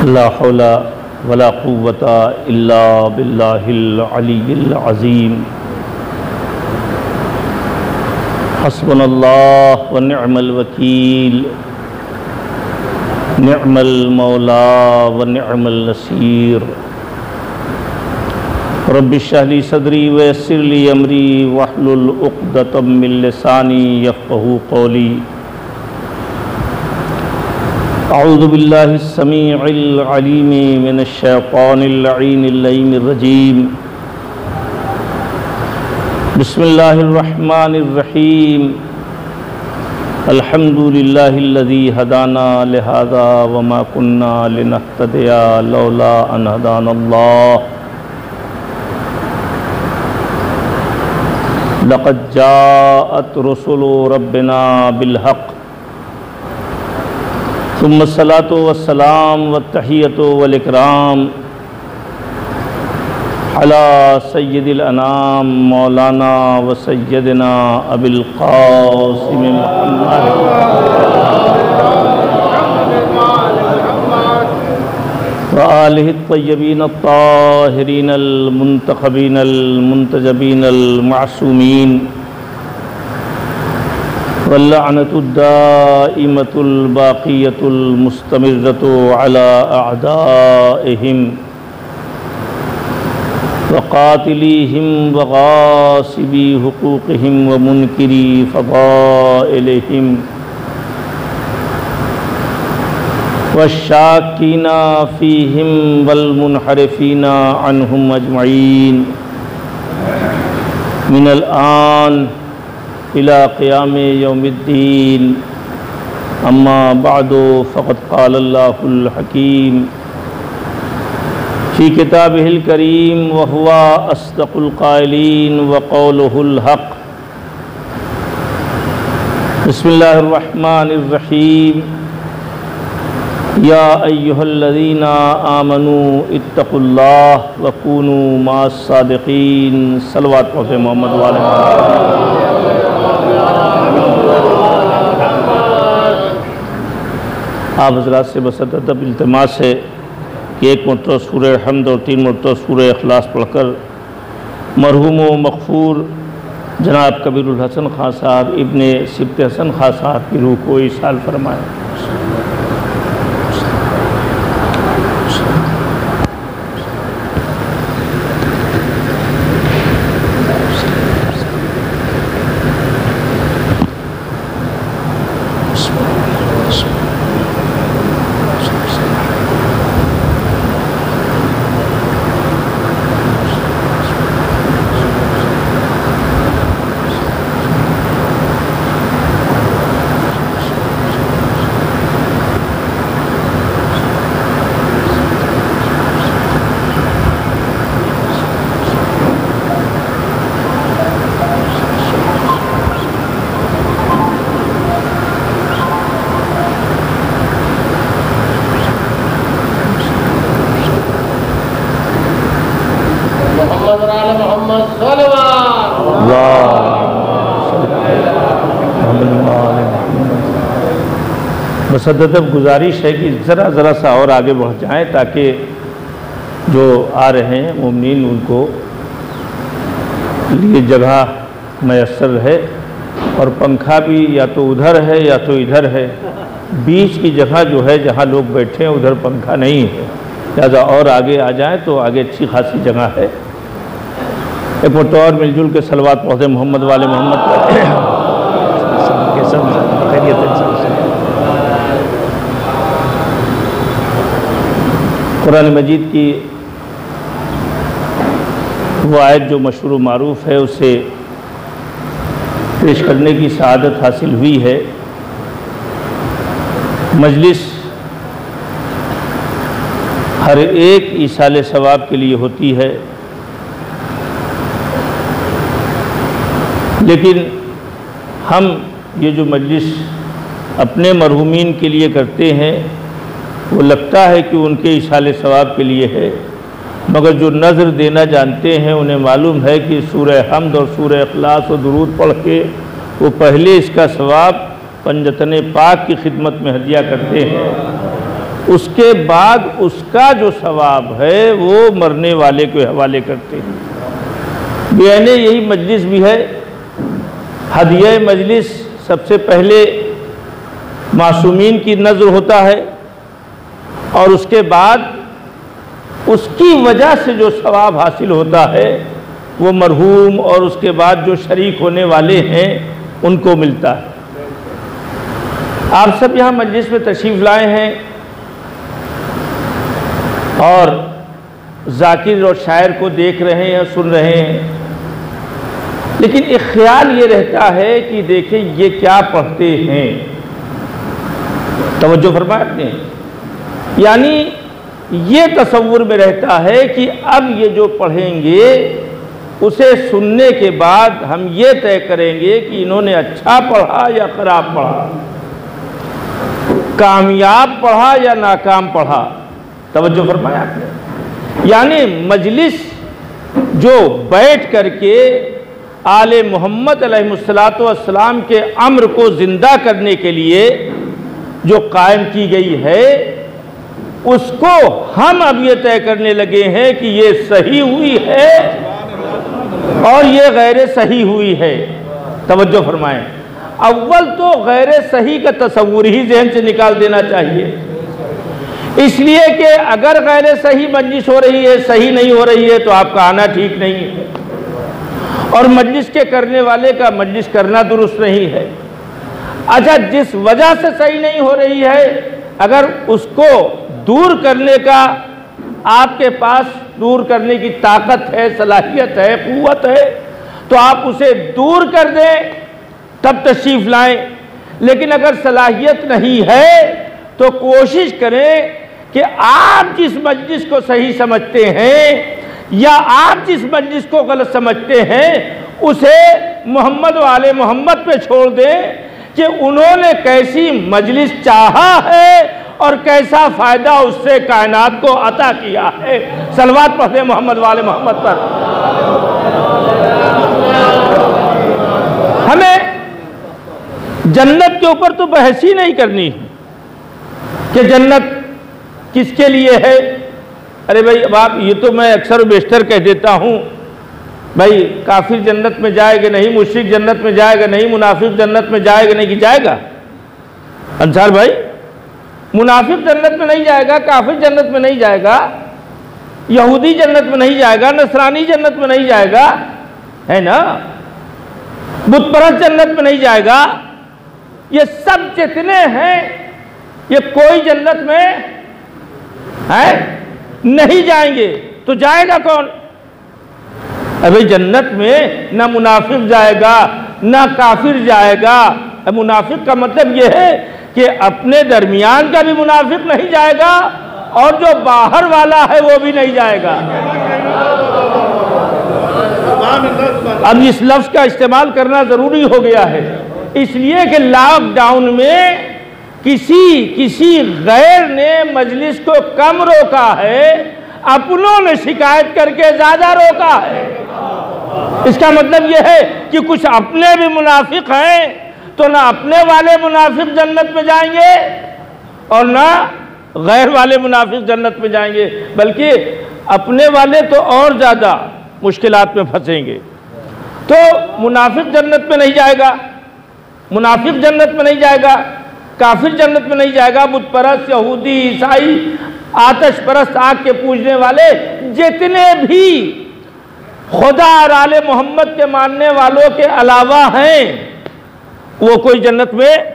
ला हौला वला कुव्वता इल्ला बिल्लाहिल अलिय्यिल अज़ीम। हस्बुनल्लाह व निअमल वकील, निअमल मौला व निअमल नसीर। रब्बि इश्रह ली सदरी व यस्सिर ली अमरी वहलुल उक़दतम मिन लिसानी यफ़क़हू क़ौली। अऊज़ु बिल्लाहिस समीइल अलीम मिनश शैतानिर लईनिर लईमिर रजीम। बिस्मिल्लाहिर रहमानिर रहीम। अल्हम्दुलिल्लाहिल्लज़ी हदाना लिहाज़ा व मा कुन्ना लिनहतदिया लौला अन हदानल्लाह। लक़द जाअत रुसुलु रब्बिना बिल हक़। सुम्मा सलातो वस्सलाम वत्तहियतो वल इकराम अला सय्यिदिल अनाम मौलाना व सय्यदना अबिल क़ासिम मुहम्मद व आलिहि तय्यबीन ताहिरीन अल मुंतखबीन अल मुंतजबीन अल मासूमीन वल्लअनतुद दाइमतुल बाक़ियतुल मुस्तमिर्रतु अला अअदाइहिम व क़ातिलीहिम व ग़ासिबी हुक़ूक़िहिम व मुनकिरी फ़ज़ाइलिहिम व शाकीना फ़ीहिम वल मुनहरिफ़ीना अन्हुम अजमईन मिनल आन इला क़ियामे यौमिद्दीन। अम्मा बअदु फ़क़द क़ालल्लाहुल हकीम फ़ी किताबिहिल करीम व हुवा अस्दक़ुल क़ाइलीन व क़ौलुहुल हक़। बिस्मिल्लाहिर रहमानिर रहीम। या अय्युहल्लज़ीना आमनू इत्तक़ुल्लाह व कूनू मास सादिक़ीन। सल्लल्लाहु अलैहि मोहम्मद व आले आप हज़रात से बसत अदब इल्तिमास है कि एक मरतबा सूरह हम्द और 3 मरतबा सूरह इखलास पढ़कर मरहूम व मग़फ़ूर जनाब कबीरुल हसन खां साहब इब्ने सिब्त हसन खां साहब की रूह को इसाल फरमाएँ। बस अदब गुजारिश है कि ज़रा सा और आगे बढ़ जाएँ ताकि जो आ रहे हैं मुमिनीन उनको लिए जगह मैसर रहे। और पंखा भी या तो उधर है या तो इधर है, बीच की जगह जो है जहाँ लोग बैठे हैं उधर पंखा नहीं है, लिहाजा और आगे आ जाए तो आगे अच्छी खासी जगह है। एक और मिलजुल के सलवात पढ़े मोहम्मद वाले मोहम्मद कुरान मजीद की वो आयत जो मशहूर मारूफ़ है उसे पेश करने की सआदत हासिल हुई है। मजलिस हर एक ईसाले सवाब के लिए होती है, लेकिन हम ये जो मजलिस अपने मरहूमीन के लिए करते हैं वो लगता है कि उनके इशाले सवाब के लिए है, मगर जो नज़र देना जानते हैं उन्हें मालूम है कि सूरह हम्द और सूरह इखलास और दुरूद पढ़ के वो पहले इसका सवाब पंजतन पाक की खिदमत में हदिया करते हैं। उसके बाद उसका जो सवाब है वो मरने वाले के हवाले करते हैं। बेअने यही मजलिस भी है। हदिया मजलिस सबसे पहले मासूमीन की नज़र होता है और उसके बाद उसकी वजह से जो सवाब हासिल होता है वो मरहूम और उसके बाद जो शरीक होने वाले हैं उनको मिलता है। आप सब यहाँ मजलिस में तशरीफ़ लाए हैं और जाकिर और शायर को देख रहे हैं, सुन रहे हैं, लेकिन एक ख्याल ये रहता है कि देखें ये क्या पढ़ते हैं। तवज्जो फरमाया आपने, यानी ये तसव्वुर में रहता है कि अब ये जो पढ़ेंगे उसे सुनने के बाद हम ये तय करेंगे कि इन्होंने अच्छा पढ़ा या खराब पढ़ा, कामयाब पढ़ा या नाकाम पढ़ा। तवज्जो फरमाया आपने, यानी मजलिस जो बैठ करके आले मोहम्मद अलैहिस्सलातु वस्सलाम के अम्र को ज़िंदा करने के लिए जो कायम की गई है उसको हम अब ये तय करने लगे हैं कि ये सही हुई है और ये गैर सही हुई है। तवज्जो फरमाएं, अव्वल तो गैर सही का तसव्वुर ही ज़हन से निकाल देना चाहिए, इसलिए कि अगर गैर सही मजलिस हो रही है, सही नहीं हो रही है, तो आपका आना ठीक नहीं है और मजलिस के करने वाले का मजलिस करना दुरुस्त नहीं है। अच्छा, जिस वजह से सही नहीं हो रही है, अगर उसको दूर करने का आपके पास दूर करने की ताकत है, सलाहियत है, कुव्वत है, तो आप उसे दूर कर दें, तब तशरीफ़ लाएं। लेकिन अगर सलाहियत नहीं है तो कोशिश करें कि आप जिस मजलिस को सही समझते हैं या आप जिस मजलिस को गलत समझते हैं उसे मोहम्मद वाले मोहम्मद पे छोड़ दें कि उन्होंने कैसी मजलिस चाहा है और कैसा फ़ायदा उससे कायनात को अता किया है। सलवात पढ़े मोहम्मद वाले मोहम्मद पर। हमें जन्नत के ऊपर तो बहस ही नहीं करनी कि जन्नत किसके लिए है। अरे भाई, अब आप ये तो मैं अक्सर बेशतर कह देता हूँ, भाई काफिर जन्नत में जाएगा नहीं, मुशरिक जन्नत में जाएगा नहीं, मुनाफिक जन्नत में जाएगा नहीं, कि जाएगा? अंसार भाई, मुनाफिक जन्नत में नहीं जाएगा, काफिर जन्नत में नहीं जाएगा, यहूदी जन्नत में नहीं जाएगा, नसरानी जन्नत में नहीं जाएगा, है ना, बुतपरस्त जन्नत में नहीं जाएगा। ये सब जितने हैं ये कोई जन्नत में है नहीं जाएंगे, तो जाएगा कौन? अभी जन्नत में ना मुनाफिक जाएगा ना काफिर जाएगा। मुनाफिक का मतलब यह है कि अपने दरमियान का भी मुनाफिक नहीं जाएगा और जो बाहर वाला है वो भी नहीं जाएगा। अब इस लफ्ज़ का इस्तेमाल करना ज़रूरी हो गया है, इसलिए कि लॉकडाउन में किसी गैर ने मजलिस को कम रोका है, अपनों ने शिकायत करके ज़्यादा रोका है। इसका मतलब यह है कि कुछ अपने भी मुनाफिक हैं, तो ना अपने वाले मुनाफिक जन्नत में जाएंगे और ना गैर वाले मुनाफिक जन्नत में जाएंगे, बल्कि अपने वाले तो और ज़्यादा मुश्किलात में फंसेंगे। तो मुनाफिक जन्नत में नहीं जाएगा, मुनाफिक जन्नत में नहीं जाएगा, काफिर जन्नत में नहीं जाएगा, बुत परस्त, यहूदी, ईसाई, आतिश परस्त, आग के पूजने वाले जितने भी खुदा और आले मोहम्मद के मानने वालों के अलावा हैं वो कोई जन्नत में।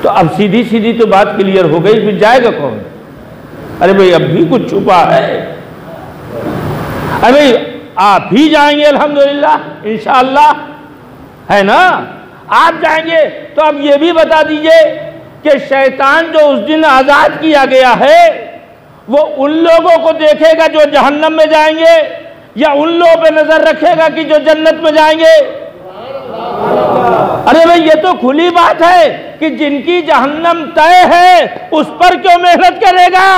तो अब सीधी सीधी तो बात क्लियर हो गई, फिर जाएगा कौन? अरे भाई, अब भी कुछ छुपा है। अरे भाई, आप ही जाएंगे अल्हम्दुलिल्लाह इंशाअल्लाह, है ना, आप जाएंगे। तो अब ये भी बता दीजिए कि शैतान जो उस दिन आज़ाद किया गया है वो उन लोगों को देखेगा जो जहन्नम में जाएंगे या उन लोगों पे नजर रखेगा कि जो जन्नत में जाएंगे? अरे भाई, ये तो खुली बात है कि जिनकी जहन्नम तय है उस पर क्यों मेहनत करेगा?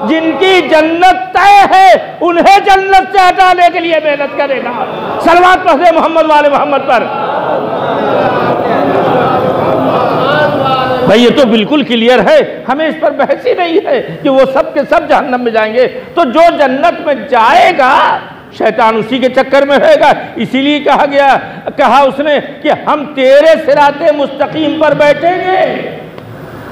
जिनकी जन्नत तय है उन्हें जन्नत से हटाने के लिए मेहनत करेगा। सलवात पढ़े मोहम्मद वाले मोहम्मद पर। भाई ये तो बिल्कुल क्लियर है, हमें इस पर बहस ही नहीं है कि वो सब के सब जहन्नम में जाएंगे। तो जो जन्नत में जाएगा शैतान उसी के चक्कर में रहेगा। इसीलिए कहा उसने कि हम तेरे सिराते मुस्तकीम पर बैठेंगे,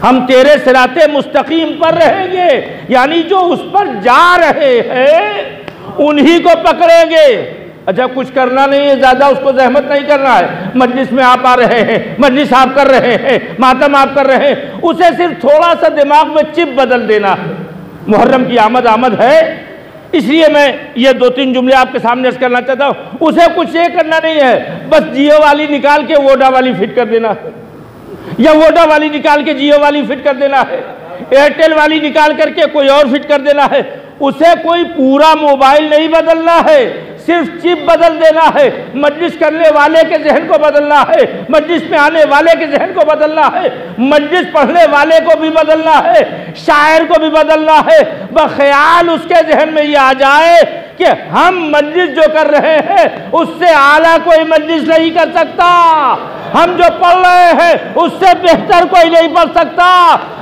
हम तेरे सिराते मुस्तकीम पर रहेंगे, यानी जो उस पर जा रहे हैं उन्हीं को पकड़ेंगे। अच्छा, कुछ करना नहीं है, ज़्यादा उसको जहमत नहीं करना है। मजलिस में आप आ रहे हैं, मजलिस आप कर रहे हैं, मातम आप कर रहे हैं, उसे सिर्फ थोड़ा सा दिमाग में चिप बदल देना है। मुहर्रम की आमद है, इसलिए मैं ये 2-3 जुमले आपके सामने अर्ज करना चाहता हूँ। उसे कुछ ये करना नहीं है, बस जियो वाली निकाल के वोडा वाली फिट कर देना है, या वोडा वाली निकाल के जियो वाली फिट कर देना है, एयरटेल वाली निकाल करके कोई और फिट कर देना है। उसे कोई पूरा मोबाइल नहीं बदलना है, सिर्फ चिप बदल देना है। मजलिस करने वाले के जहन को बदलना है, मजलिस में आने वाले के जहन को बदलना है, मजलिस पढ़ने वाले को भी बदलना है, शायर को भी बदलना है। बख्याल उसके जहन में ये आ जाए कि हम मजलिस जो कर रहे हैं उससे आला कोई मजलिस नहीं कर सकता, हम जो पढ़ रहे हैं उससे बेहतर कोई नहीं पढ़ सकता,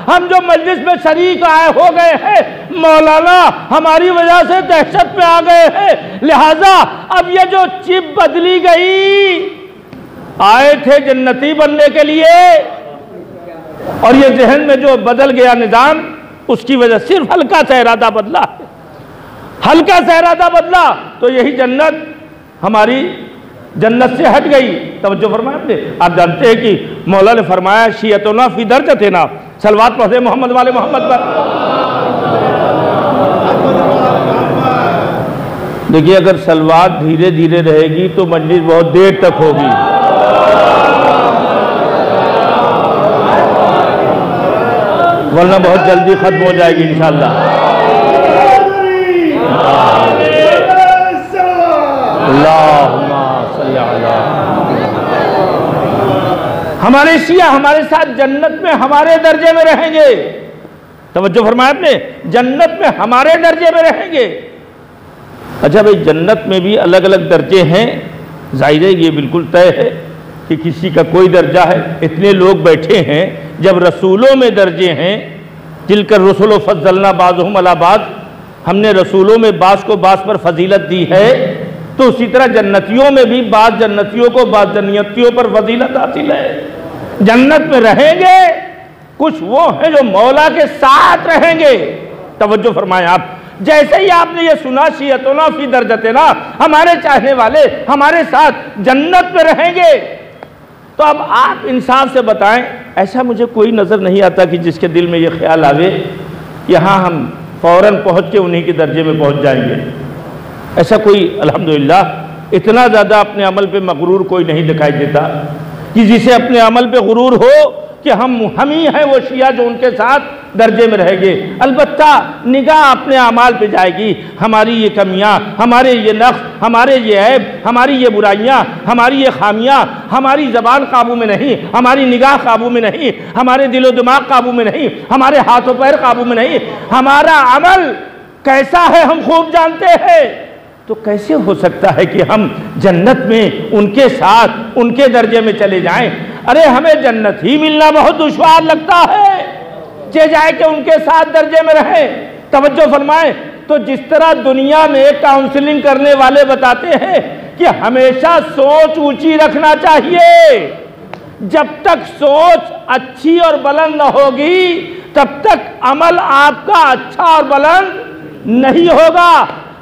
हम जो मजलिस में शरीक आए हो गए हैं मौलाना हमारी वजह से दहशत में आ गए हैं। लिहाजा अब ये जो चिप बदली गई, आए थे जन्नती बनने के लिए, और ये जहन में जो बदल गया निजाम, उसकी वजह सिर्फ हल्का सा इरादा बदला है, हल्का सा इरादा बदला तो यही जन्नत हमारी जन्नत से हट गई। तवज्जो फरमाया आपने। आप जानते हैं कि मौला ने फरमाया शियतुना फी दरजतिना, सलवात पढ़े मोहम्मद वाले मोहम्मद पर। देखिए, अगर सलवात धीरे धीरे रहेगी तो मजलिस बहुत देर तक होगी, वरना बहुत जल्दी खत्म हो जाएगी इंशाअल्लाह। हमारे शिया हमारे साथ जन्नत में हमारे दर्जे में रहेंगे। तवज्जो फरमाया आपने, जन्नत में हमारे दर्जे में रहेंगे। अच्छा भाई, जन्नत में भी अलग अलग दर्जे हैं, जाहिर है ये बिल्कुल तय है कि किसी का कोई दर्जा है। इतने लोग बैठे हैं, जब रसूलों में दर्जे हैं, तिलकर रसूल फज़लना बाज़हुम अला बाज़, हमने रसूलों में बास को बास पर फजीलत दी है, तो उसी तरह जन्नतियों में भी बास जन्नतियों को बास जन्नतियों पर फजीलत हासिल है। जन्नत में रहेंगे कुछ वो हैं जो मौला के साथ रहेंगे। तवज्जो फरमाएं आप, जैसे ही आपने ये सुना शियतुना फी दरजतिना, हमारे चाहने वाले हमारे साथ जन्नत में रहेंगे, तो अब आप इंसाफ से बताएं, ऐसा मुझे कोई नज़र नहीं आता कि जिसके दिल में ये ख्याल आवे कि हाँ हम फ़ौरन पहुँच के उन्हीं के दर्जे में पहुँच जाएंगे। ऐसा कोई अल्हम्दुलिल्लाह इतना ज़्यादा अपने अमल पे मगरूर कोई नहीं दिखाई देता कि जिसे अपने अमल पे गुरूर हो कि हम ही हैं वो शिया जो उनके साथ दर्जे में रहेंगे। अलबत्ता निगाह अपने अमाल पे जाएगी, हमारी ये कमियां, हमारे ये नक्स, हमारे ये ऐब, हमारी ये बुराइयां, हमारी ये खामियां, हमारी ज़बान काबू में नहीं, हमारी निगाह काबू में नहीं, हमारे दिलो दिमाग काबू में नहीं, हमारे हाथों पैर काबू में नहीं, हमारा अमल कैसा है हम खूब जानते हैं। तो कैसे हो सकता है कि हम जन्नत में उनके साथ उनके दर्जे में चले जाएं? अरे हमें जन्नत ही मिलना बहुत दुश्वार लगता है, चे जाए कि उनके साथ दर्जे में रहे। तवज्जो फरमाएं, तो जिस तरह दुनिया में काउंसलिंग करने वाले बताते हैं कि हमेशा सोच ऊंची रखना चाहिए, जब तक सोच अच्छी और बुलंद न होगी तब तक अमल आपका अच्छा और बुलंद नहीं होगा।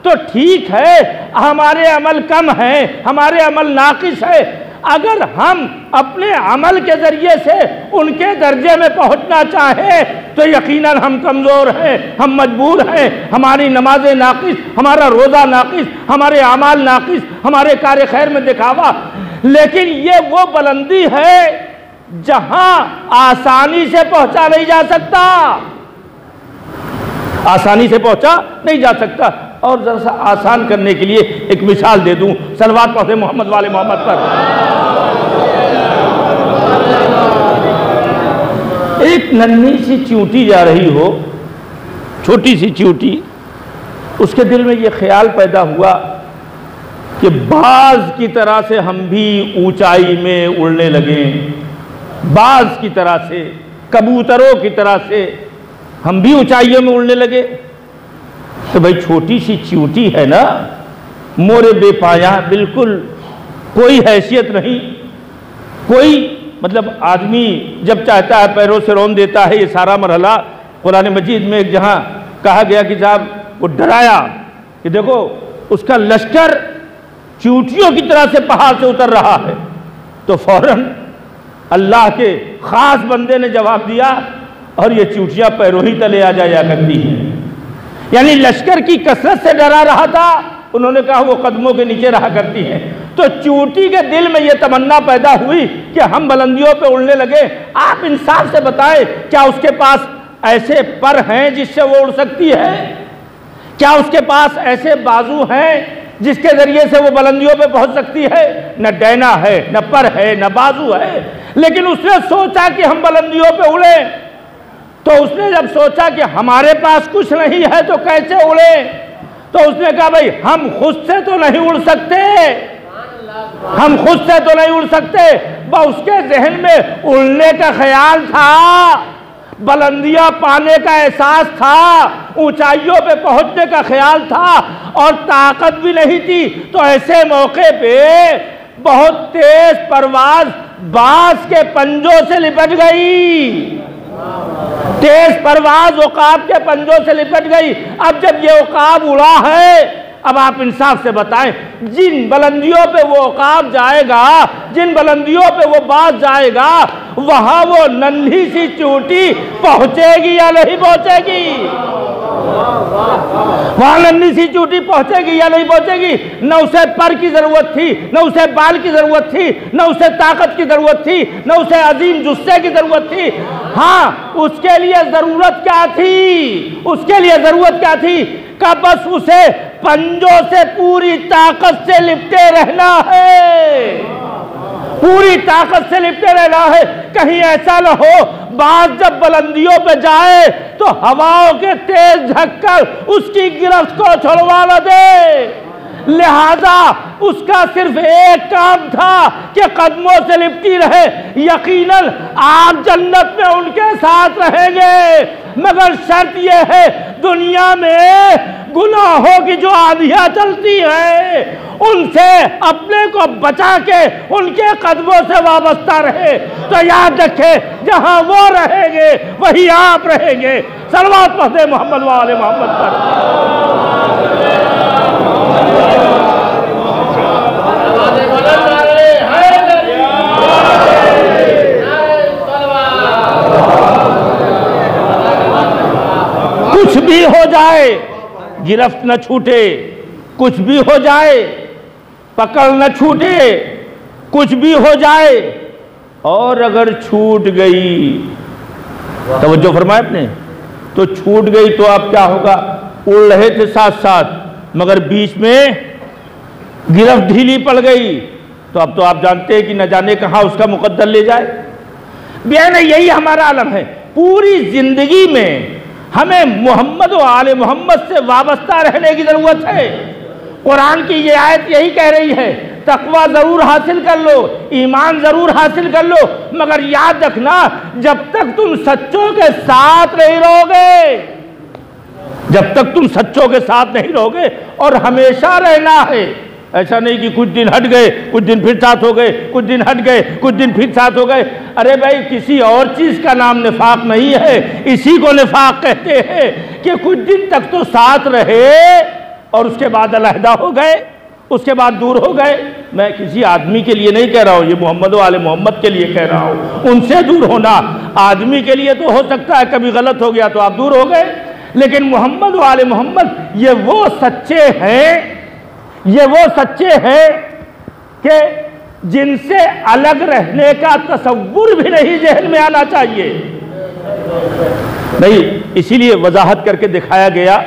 तो ठीक है, हमारे अमल कम हैं, हमारे अमल नाकिस है, अगर हम अपने अमल के जरिए से उनके दर्जे में पहुंचना चाहें तो यकीनन हम कमज़ोर हैं, हम मजबूर हैं, हमारी नमाजें नाकिस, हमारा रोज़ा नाकिस, हमारे अमाल नाकिस, हमारे कार्य खैर में दिखावा। लेकिन ये वो बुलंदी है जहां आसानी से पहुंचा नहीं जा सकता, आसानी से पहुंचा नहीं जा सकता। और जरा सा आसान करने के लिए एक मिसाल दे दूं, सलवात पढ़े मोहम्मद वाले मोहम्मद पर। एक नन्ही सी चींटी जा रही हो, छोटी सी चींटी, उसके दिल में ये ख्याल पैदा हुआ कि बाज की तरह से हम भी ऊंचाई में उड़ने लगे, बाज की तरह से। कबूतरों की तरह से हम भी ऊंचाइयों में उड़ने लगे। तो भाई छोटी सी चींटी है ना, मोरे बेपाया, बिल्कुल कोई हैसियत नहीं, कोई मतलब आदमी जब चाहता है पैरों से रौंद देता है। ये सारा मरहला कुरान मजीद में एक जहाँ कहा गया कि साहब वो डराया कि देखो उसका लश्कर चींटियों की तरह से पहाड़ से उतर रहा है, तो फौरन अल्लाह के खास बंदे ने जवाब दिया और ये चींटियां पैरों ही तले आ जाया करती हैं। यानी लश्कर की कसरत से डरा रहा था, उन्होंने कहा वो कदमों के नीचे रहा करती हैं। तो चींटी के दिल में ये तमन्ना पैदा हुई कि हम बुलंदियों पे उड़ने लगे। आप इंसाफ से बताएं, क्या उसके पास ऐसे पर हैं जिससे वो उड़ सकती है? क्या उसके पास ऐसे बाजू हैं जिसके जरिए से वो बुलंदियों पे पहुंच सकती है? न डैना है, न पर है, न बाजू है। लेकिन उसने सोचा कि हम बुलंदियों पे उड़े, तो उसने जब सोचा कि हमारे पास कुछ नहीं है तो कैसे उड़े, तो उसने कहा भाई हम खुद से तो नहीं उड़ सकते, हम खुद से तो नहीं उड़ सकते। बस उसके जहन में उड़ने का ख्याल था, बुलंदियां पाने का एहसास था, ऊंचाइयों पे पहुंचने का ख्याल था और ताकत भी नहीं थी। तो ऐसे मौके पे बहुत तेज परवाज बाज के पंजों से लिपट गई, तेज परवाज उकाब के पंजों से लिपट गई। अब जब ये उकाब उड़ा है, अब आप इंसाफ से बताएं, जिन बुलंदियों पे वो उकाब जाएगा, जिन बुलंदियों पे वो बाज जाएगा, वहां वो नन्ही सी चींटी पहुंचेगी या नहीं पहुंचेगी? वहां नन्ही सी चींटी पहुंचेगी या नहीं पहुंचेगी? न उसे पर की जरूरत थी, न उसे बाल की जरूरत थी, न उसे ताकत की जरूरत थी, न उसे अजीम जुस्से की जरूरत थी। हाँ, उसके लिए जरूरत क्या थी? उसके लिए जरूरत क्या थी? का बस उसे पंजों से पूरी ताकत से लिपटे रहना है, पूरी ताकत से लिपटे रहना है। कहीं ऐसा न हो बाज जब बुलंदियों पे जाए तो हवाओं के तेज झक्कर उसकी गिरफ्त को छुड़वा न दे। लिहाजा उसका सिर्फ एक काम था कि कदमों से लिपटी रहे। यकीनन आप जन्नत में उनके साथ रहेंगे, मगर शर्त यह है दुनिया में गुनाहों की जो आंधियां चलती हैं उनसे अपने को बचा के उनके कदमों से वाबस्ता रहे। तो याद रखें, जहां वो रहेंगे वही आप रहेंगे। सलवात पढ़े मोहम्मद वाले मोहम्मद पर। कुछ भी हो जाए गिरफ्त न छूटे, कुछ भी हो जाए पकड़ न छूटे, कुछ भी हो जाए। और अगर छूट गई, तवज्जो फरमाए आपने, तो छूट गई तो अब क्या होगा? उड़ रहे थे साथ साथ, मगर बीच में गिरफ्त ढीली पड़ गई, तो अब तो आप जानते हैं कि न जाने कहां उसका मुकद्दर ले जाए। बयान यही हमारा आलम है। पूरी जिंदगी में हमें मोहम्मद व आले मोहम्मद से वाबस्ता रहने की जरूरत है। कुरान की ये आयत यही कह रही है, तकवा जरूर हासिल कर लो, ईमान जरूर हासिल कर लो, मगर याद रखना जब तक तुम सच्चों के साथ नहीं रहोगे, जब तक तुम सच्चों के साथ नहीं रहोगे, और हमेशा रहना है। ऐसा नहीं कि कुछ दिन हट गए, कुछ दिन फिर साथ हो गए, कुछ दिन हट गए, कुछ दिन फिर साथ हो गए। अरे भाई, किसी और चीज का नाम निफाक नहीं है, इसी को निफाक कहते हैं कि कुछ दिन तक तो साथ रहे और उसके बाद अलहदा हो गए, उसके बाद दूर हो गए। मैं किसी आदमी के लिए नहीं कह रहा हूँ, ये मोहम्मद वाले मोहम्मद के लिए कह रहा हूँ। उनसे दूर होना आदमी के लिए तो हो सकता है, कभी गलत हो गया तो आप दूर हो गए, लेकिन मोहम्मद वाले मोहम्मद ये वो सच्चे हैं, ये वो सच्चे हैं कि जिनसे अलग रहने का तसव्वुर भी नहीं जहन में आना चाहिए। नहीं, इसीलिए वजाहत करके दिखाया गया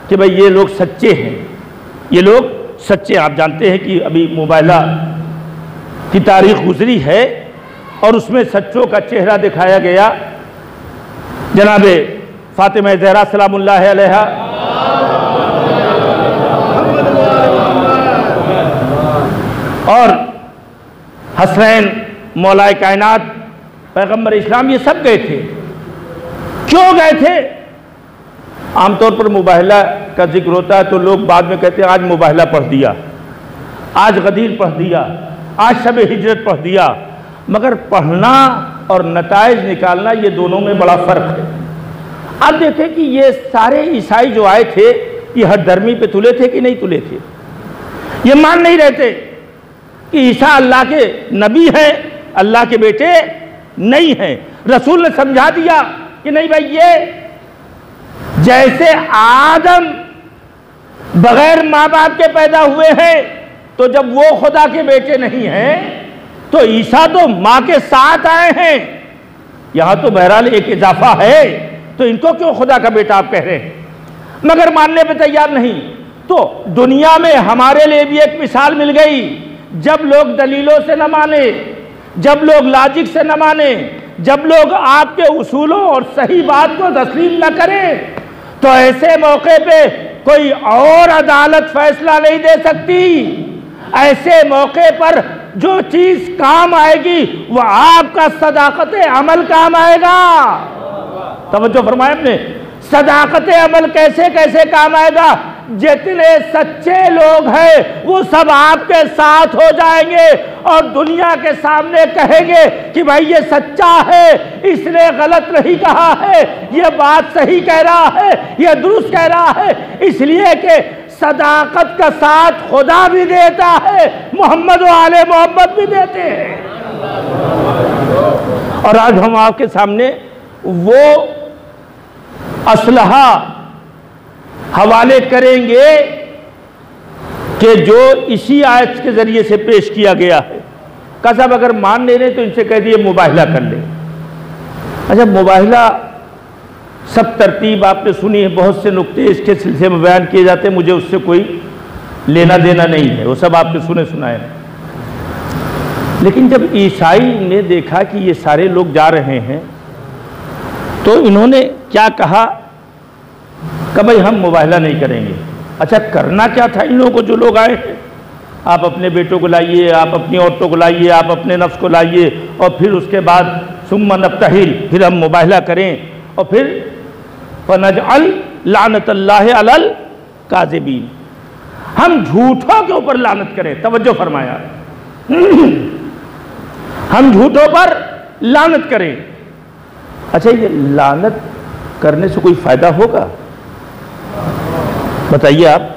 कि भाई ये लोग सच्चे हैं, ये लोग सच्चे। आप जानते हैं कि अभी मुबाइला की तारीख गुजरी है और उसमें सच्चों का चेहरा दिखाया गया। जनाब फातिमा ज़हरा सलामुल्लाह अलैहा और हसनैन मौलाए कायनात पैगंबर इस्लाम, ये सब गए थे। क्यों गए थे? आमतौर पर मुबाहला का जिक्र होता है तो लोग बाद में कहते हैं आज मुबाहला पढ़ दिया, आज गदीर पढ़ दिया, आज शब हिजरत पढ़ दिया। मगर पढ़ना और नताइज निकालना, ये दोनों में बड़ा फ़र्क है। अब देखें कि ये सारे ईसाई जो आए थे, ये हर धर्मी पे तुले थे कि नहीं तुले थे? ये मान नहीं रहते कि ईसा अल्लाह के नबी हैं, अल्लाह के बेटे नहीं हैं। रसूल ने समझा दिया कि नहीं भाई, ये जैसे आदम बगैर माँ बाप के पैदा हुए हैं, तो जब वो खुदा के बेटे नहीं हैं, तो ईसा तो माँ के साथ आए हैं। यहां तो बहरहाल एक इजाफा है, तो इनको क्यों खुदा का बेटा आप कह रहे हैं? मगर मानने पे तैयार नहीं। तो दुनिया में हमारे लिए भी एक मिसाल मिल गई। जब लोग दलीलों से न माने, जब लोग लॉजिक से न माने, जब लोग आपके उसूलों और सही बात को तस्लीम न करें, तो ऐसे मौके पे कोई और अदालत फैसला नहीं दे सकती। ऐसे मौके पर जो चीज काम आएगी वह आपका सदाकत अमल काम आएगा। तवज्जो फरमाए आपने, सदाकत अमल कैसे कैसे काम आएगा? जितने सच्चे लोग हैं वो सब आपके साथ हो जाएंगे और दुनिया के सामने कहेंगे कि भाई ये सच्चा है, इसने गलत नहीं कहा है, ये बात सही कह रहा है, ये दुरुस्त कह रहा है। इसलिए कि सदाकत का साथ खुदा भी देता है, मोहम्मद व आले मोहम्मद भी देते हैं। और आज हम आपके सामने वो असलहा हवाले करेंगे कि जो इसी आयत के जरिए से पेश किया गया है। कसब अगर मान नहीं रहे तो इनसे कह दिए मुबाहिला कर ले। अच्छा, मुबाहिला सब तरतीब आपने सुनी है, बहुत से नुक्ते इसके सिलसिले में बयान किए जाते हैं, मुझे उससे कोई लेना देना नहीं है, वो सब आपने सुने सुनाए हैं। लेकिन जब ईसाई ने देखा कि ये सारे लोग जा रहे हैं, तो इन्होंने क्या कहा कि भाई हम मुबाहिला नहीं करेंगे। अच्छा, करना क्या था इन लोगों को? जो लोग आए हैं, आप अपने बेटों को लाइए, आप अपनी औरतों को लाइए, आप अपने नफ्स को लाइए, और फिर उसके बाद सुम्मा नब्तहिल, फिर हम मुबाहिला करें, और फिर फनजअल लानतल्लाहि अलल काज़िबीन, हम झूठों के ऊपर लानत करें। तवज्जो फरमाया, हम झूठों पर लानत करें। अच्छा, ये लानत करने से कोई फायदा होगा? बताइए आप।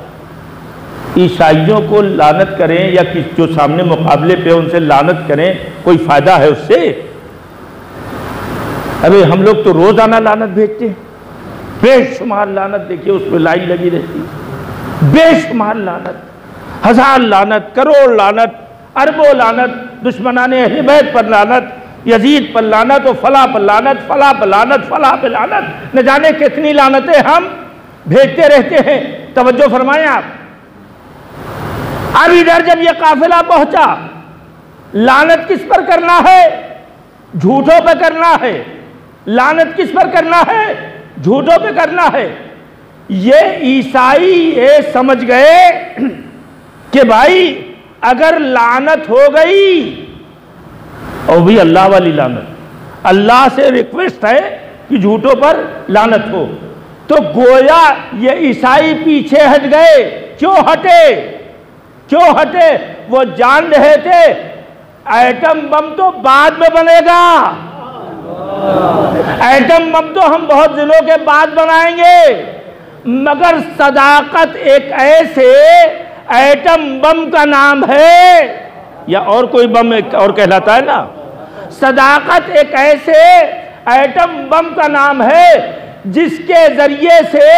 ईसाइयों को लानत करें या किस जो सामने मुकाबले पे उनसे लानत करें, कोई फायदा है उससे? अबे हम लोग तो रोजाना लानत भेजते हैं, बेशुमार लानत। देखिए उस पर लाइन लगी रहती है, बेशुमार लानत, हजार लानत, करोड़ लानत, अरबों लानत, दुश्मनाने अहले बैत पर लानत, यजीद पर लानत, और फला पर लानत, फला पर लानत, फला पर लानत, न जाने कितनी लानतें हम भेजते रहते हैं। तवज्जो फरमाएं आप। अब इधर जब ये काफिला पहुंचा, लानत किस पर करना है? झूठों पे करना है। लानत किस पर करना है? झूठों पे करना है। ये ईसाई ये समझ गए कि भाई अगर लानत हो गई, और भी अल्लाह वाली लानत, अल्लाह से रिक्वेस्ट है कि झूठों पर लानत हो, तो गोया ये ईसाई पीछे हट गए। क्यों हटे? क्यों हटे? वो जान रहे थे एटम बम तो बाद में बनेगा, एटम बम तो हम बहुत दिनों के बाद बनाएंगे, मगर सदाकत एक ऐसे एटम बम का नाम है, या और कोई बम और कहलाता है ना, सदाकत एक ऐसे एटम बम का नाम है जिसके जरिए से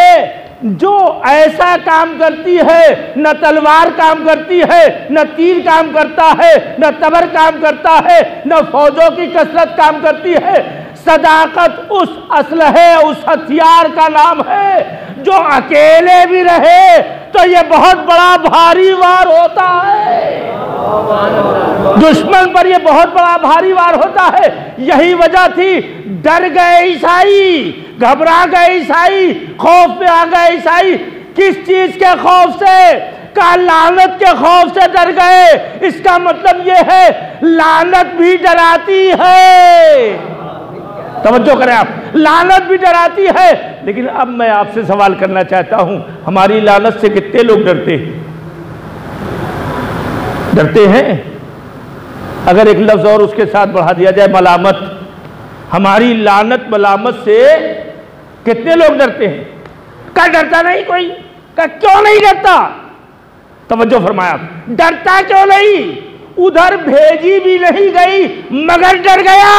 जो ऐसा काम करती है, न तलवार काम करती है, न तीर काम करता है, न तबर काम करता है, न फौजों की कसरत काम करती है। सदाकत उस असलहे, उस हथियार का नाम है जो अकेले भी रहे तो ये बहुत बड़ा भारी वार होता है, दुश्मन पर ये बहुत बड़ा भारी वार होता है। यही वजह थी, डर गए ईसाई, घबरा गए ईसाई, खौफ में आ गए ईसाई। किस चीज के खौफ से? का लानत के खौफ से डर गए। इसका मतलब यह है लानत भी डराती है। तवज्जो करें आप, लानत भी डराती है। लेकिन अब मैं आपसे सवाल करना चाहता हूं, हमारी लानत से कितने लोग डरते हैं? डरते हैं? अगर एक लफ्ज और उसके साथ बढ़ा दिया जाए, मलामत। हमारी लानत मलामत से कितने लोग डरते हैं? क्या डरता नहीं कोई? क्या क्यों नहीं डरता? तवज्जो फरमाया, डरता क्यों नहीं? उधर भेजी भी नहीं गई मगर डर गया।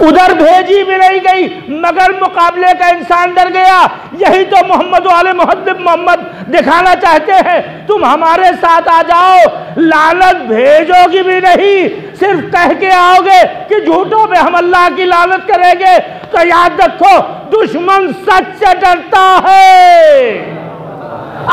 उधर भेजी भी नहीं गई मगर मुकाबले का इंसान डर गया। यही तो मोहम्मद वाले मोहम्मद दिखाना चाहते हैं। तुम हमारे साथ आ जाओ, लानत भेजोगी भी नहीं, सिर्फ कह के आओगे कि झूठों पे हम अल्लाह की लानत करेंगे। तो याद रखो, दुश्मन सच से डरता है।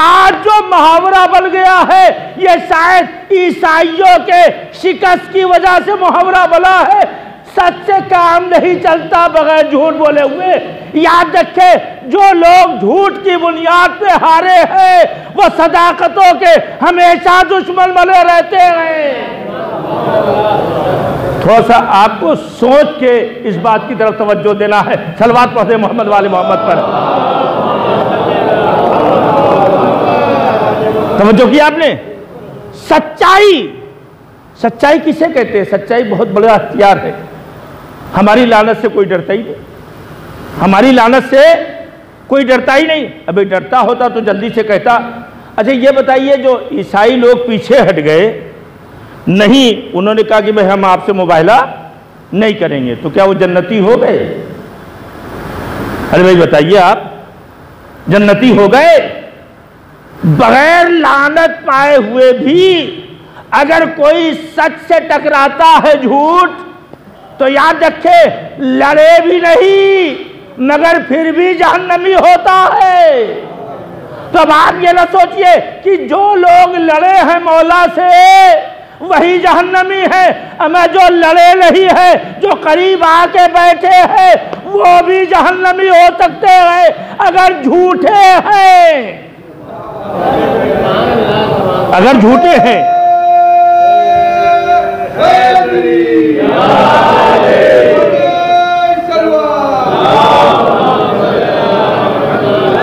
आज जो मुहावरा बन गया है, ये शायद ईसाइयों के शिकस्त की वजह से मुहावरा बना है। सच से काम नहीं चलता बगैर झूठ बोले हुए। याद रखे, जो लोग झूठ की बुनियाद पे हारे हैं वो सदाकतों के हमेशा दुश्मन बने रहते हैं। थोड़ा सा आपको सोच के इस बात की तरफ तवज्जो देना है। सलवात पढ़े मोहम्मद वाले मोहम्मद पर। तवज्जो किया आपने? सच्चाई किसे कहते हैं? सच्चाई बहुत बड़ा हथियार है। हमारी लानत से कोई डरता ही नहीं। हमारी लानत से कोई डरता ही नहीं। अभी डरता होता तो जल्दी से कहता। अच्छा ये बताइए, जो ईसाई लोग पीछे हट गए नहीं, उन्होंने कहा कि भाई हम आपसे मुबाहला नहीं करेंगे, तो क्या वो जन्नती हो गए? अरे भाई बताइए, आप जन्नती हो गए? बगैर लानत पाए हुए भी अगर कोई सच से टकराता है झूठ, तो याद रखे लड़े भी नहीं मगर फिर भी जहन्नमी होता है। तो अब आप ये ना सोचिए कि जो लोग लड़े हैं मौला से वही जहन्नमी है, हमें जो लड़े नहीं है, जो करीब आके बैठे हैं, वो भी जहन्नमी हो सकते हैं अगर झूठे हैं। अगर झूठे हैं।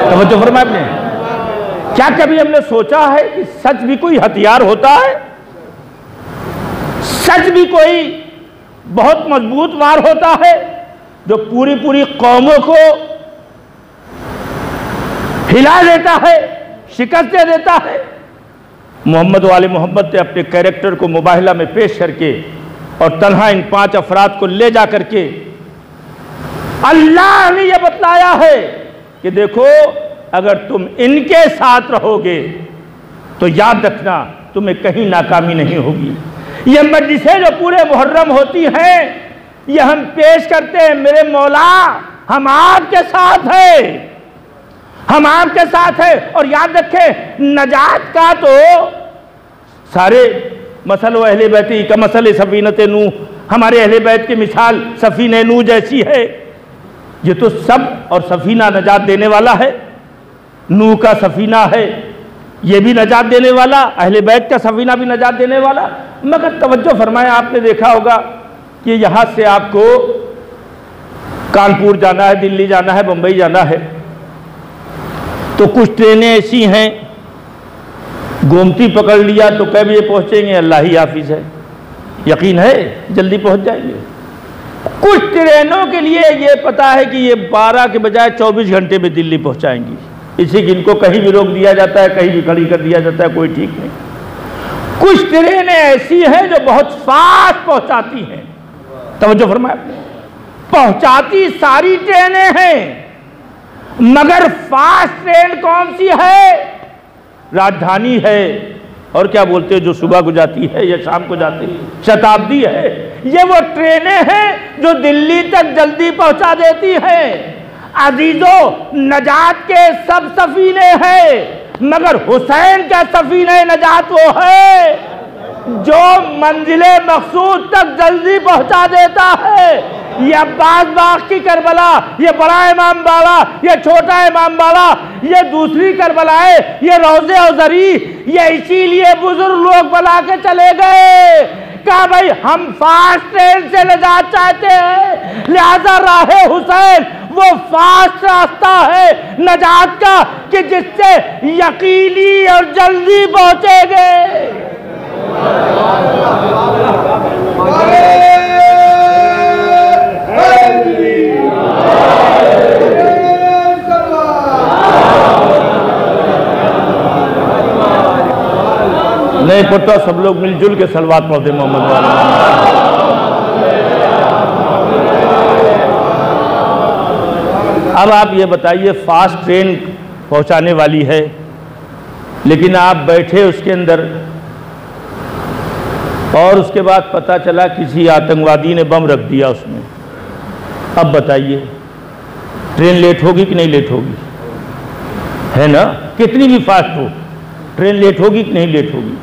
तवज्जो फरमाया आपने? क्या कभी हमने सोचा है कि सच भी कोई हथियार होता है? सच भी कोई बहुत मजबूत वार होता है जो पूरी पूरी कौमों को हिला देता है, शिकस्त दे देता है। मोहम्मद वाले मोहम्मद ने अपने कैरेक्टर को मुबाहिला में पेश करके और तन्हा इन 5 अफराद को ले जा करके अल्लाह ने यह बतलाया है कि देखो, अगर तुम इनके साथ रहोगे तो याद रखना तुम्हें कहीं नाकामी नहीं होगी। ये मजलिसें जो पूरे मुहर्रम होती हैं, ये हम पेश करते हैं, मेरे मौला हम आपके साथ हैं, हम आपके साथ हैं। और याद रखें, नजात का तो सारे मसल अहले बैती का मसल सफीनत नूह, हमारे अहले बैत की मिसाल सफीने नूह जैसी है। ये तो सब, और सफीना नजात देने वाला है, नूह का सफीना है, ये भी नजात देने वाला, अहले बैत का सफीना भी नजात देने वाला। मगर तवज्जो फरमाया, आपने देखा होगा कि यहाँ से आपको कानपुर जाना है, दिल्ली जाना है, बम्बई जाना है, तो कुछ ट्रेनें ऐसी हैं, गोमती पकड़ लिया तो कब ये पहुँचेंगे अल्लाह ही हाफिज है, यकीन है जल्दी पहुँच जाएंगे। कुछ ट्रेनों के लिए ये पता है कि ये 12 के बजाय 24 घंटे में दिल्ली पहुँचाएंगी, इसी कि इनको कहीं भी रोक दिया जाता है, कहीं भी खड़ी कर दिया जाता है, कोई ठीक नहीं। कुछ ट्रेनें ऐसी हैं जो बहुत फास्ट पहुँचाती हैं। तवज्जो फरमाया, पहुँचाती सारी ट्रेनें हैं, मगर फास्ट ट्रेन कौन सी है? राजधानी है, और क्या बोलते हैं जो सुबह को जाती है या शाम को जाती है, शताब्दी है। ये वो ट्रेनें हैं जो दिल्ली तक जल्दी पहुंचा देती हैं। अजीजों, नजात के सब सफीने हैं, मगर हुसैन का सफीने नजात वो है जो मंजिले मकसूद तक जल्दी पहुंचा देता है। ये अब्बास बाग की करबला, ये बड़ा इमाम बाड़ा, ये छोटा इमाम बाड़ा, ये दूसरी करबला है, ये रोज़े औज़री, ये इसीलिए बुजुर्ग लोग बना के चले गए। कहा भाई हम फास्ट ट्रेन से नजात चाहते हैं, लिहाजा राहे हुसैन वो फास्ट रास्ता है नजात का कि जिससे यकीनी और जल्दी पहुंचेंगे। नहीं पढ़ता, सब लोग मिलजुल के सलवात पढ़ते मोहम्मद वाले। अब आप ये बताइए, फास्ट ट्रेन पहुंचाने वाली है, लेकिन आप बैठे उसके अंदर और उसके बाद पता चला किसी आतंकवादी ने बम रख दिया उसमें। अब बताइए ट्रेन लेट होगी कि नहीं लेट होगी? है ना, कितनी भी फास्ट हो ट्रेन लेट होगी कि नहीं लेट होगी?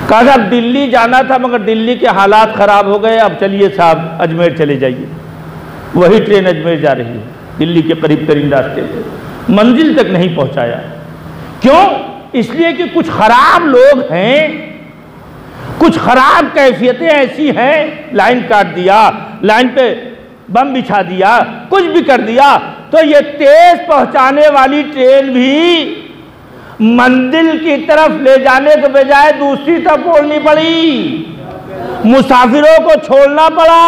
कहा अब दिल्ली जाना था मगर दिल्ली के हालात ख़राब हो गए, अब चलिए साहब अजमेर चले जाइए। वही ट्रेन अजमेर जा रही है, दिल्ली के करीब तरीन रास्ते पे, मंजिल तक नहीं पहुंचाया। क्यों? इसलिए कि कुछ ख़राब लोग हैं, कुछ ख़राब कैफियतें ऐसी हैं, लाइन काट दिया, लाइन पे बम बिछा दिया, कुछ भी कर दिया, तो ये तेज़ पहुंचाने वाली ट्रेन भी मंजिल की तरफ ले जाने के बजाय दूसरी तरफ मोड़नी पड़ी, मुसाफिरों को छोड़ना पड़ा,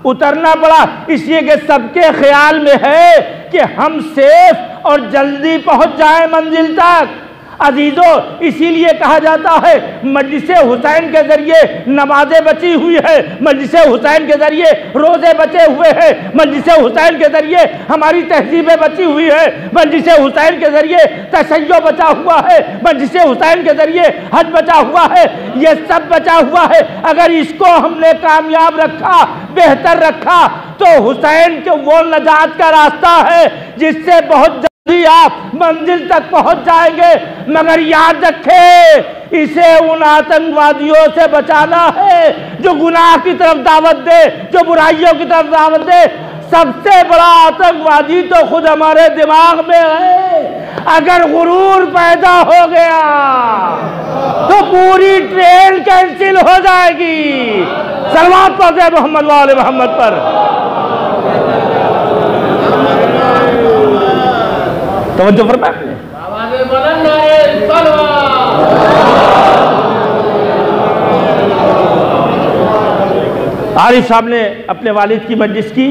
उतरना पड़ा, इसलिए कि सबके ख्याल में है कि हम सेफ और जल्दी पहुंच जाएं मंजिल तक। अजीजों, इसीलिए कहा जाता है मजलिसे हुसैन के जरिए नमाजें बची हुई है, मजलिसे हुसैन के जरिए रोजे बचे हुए हैं, मजलिसे हुसैन के जरिए हमारी तहजीबें बची हुई है, मजलिसे हुसैन के जरिए तशय्यो बचा हुआ है, मजलिसे हुसैन के जरिए हज बचा हुआ है, ये सब बचा हुआ है। अगर इसको हमने कामयाब रखा, बेहतर रखा, तो हुसैन के वो नजात का रास्ता है जिससे बहुत आप मंजिल तक पहुंच जाएंगे। मगर याद रखें, इसे उन आतंकवादियों से बचाना है जो गुनाह की तरफ दावत दे, जो बुराइयों की तरफ दावत दे। सबसे बड़ा आतंकवादी तो खुद हमारे दिमाग में है। अगर गुरूर पैदा हो गया तो पूरी ट्रेन कैंसिल हो जाएगी। सलवात पढ़ते मोहम्मद वाले मोहम्मद पर। तवज्जो फरमाइए। आरिफ साहब ने अपने वालिद की मजलिस की,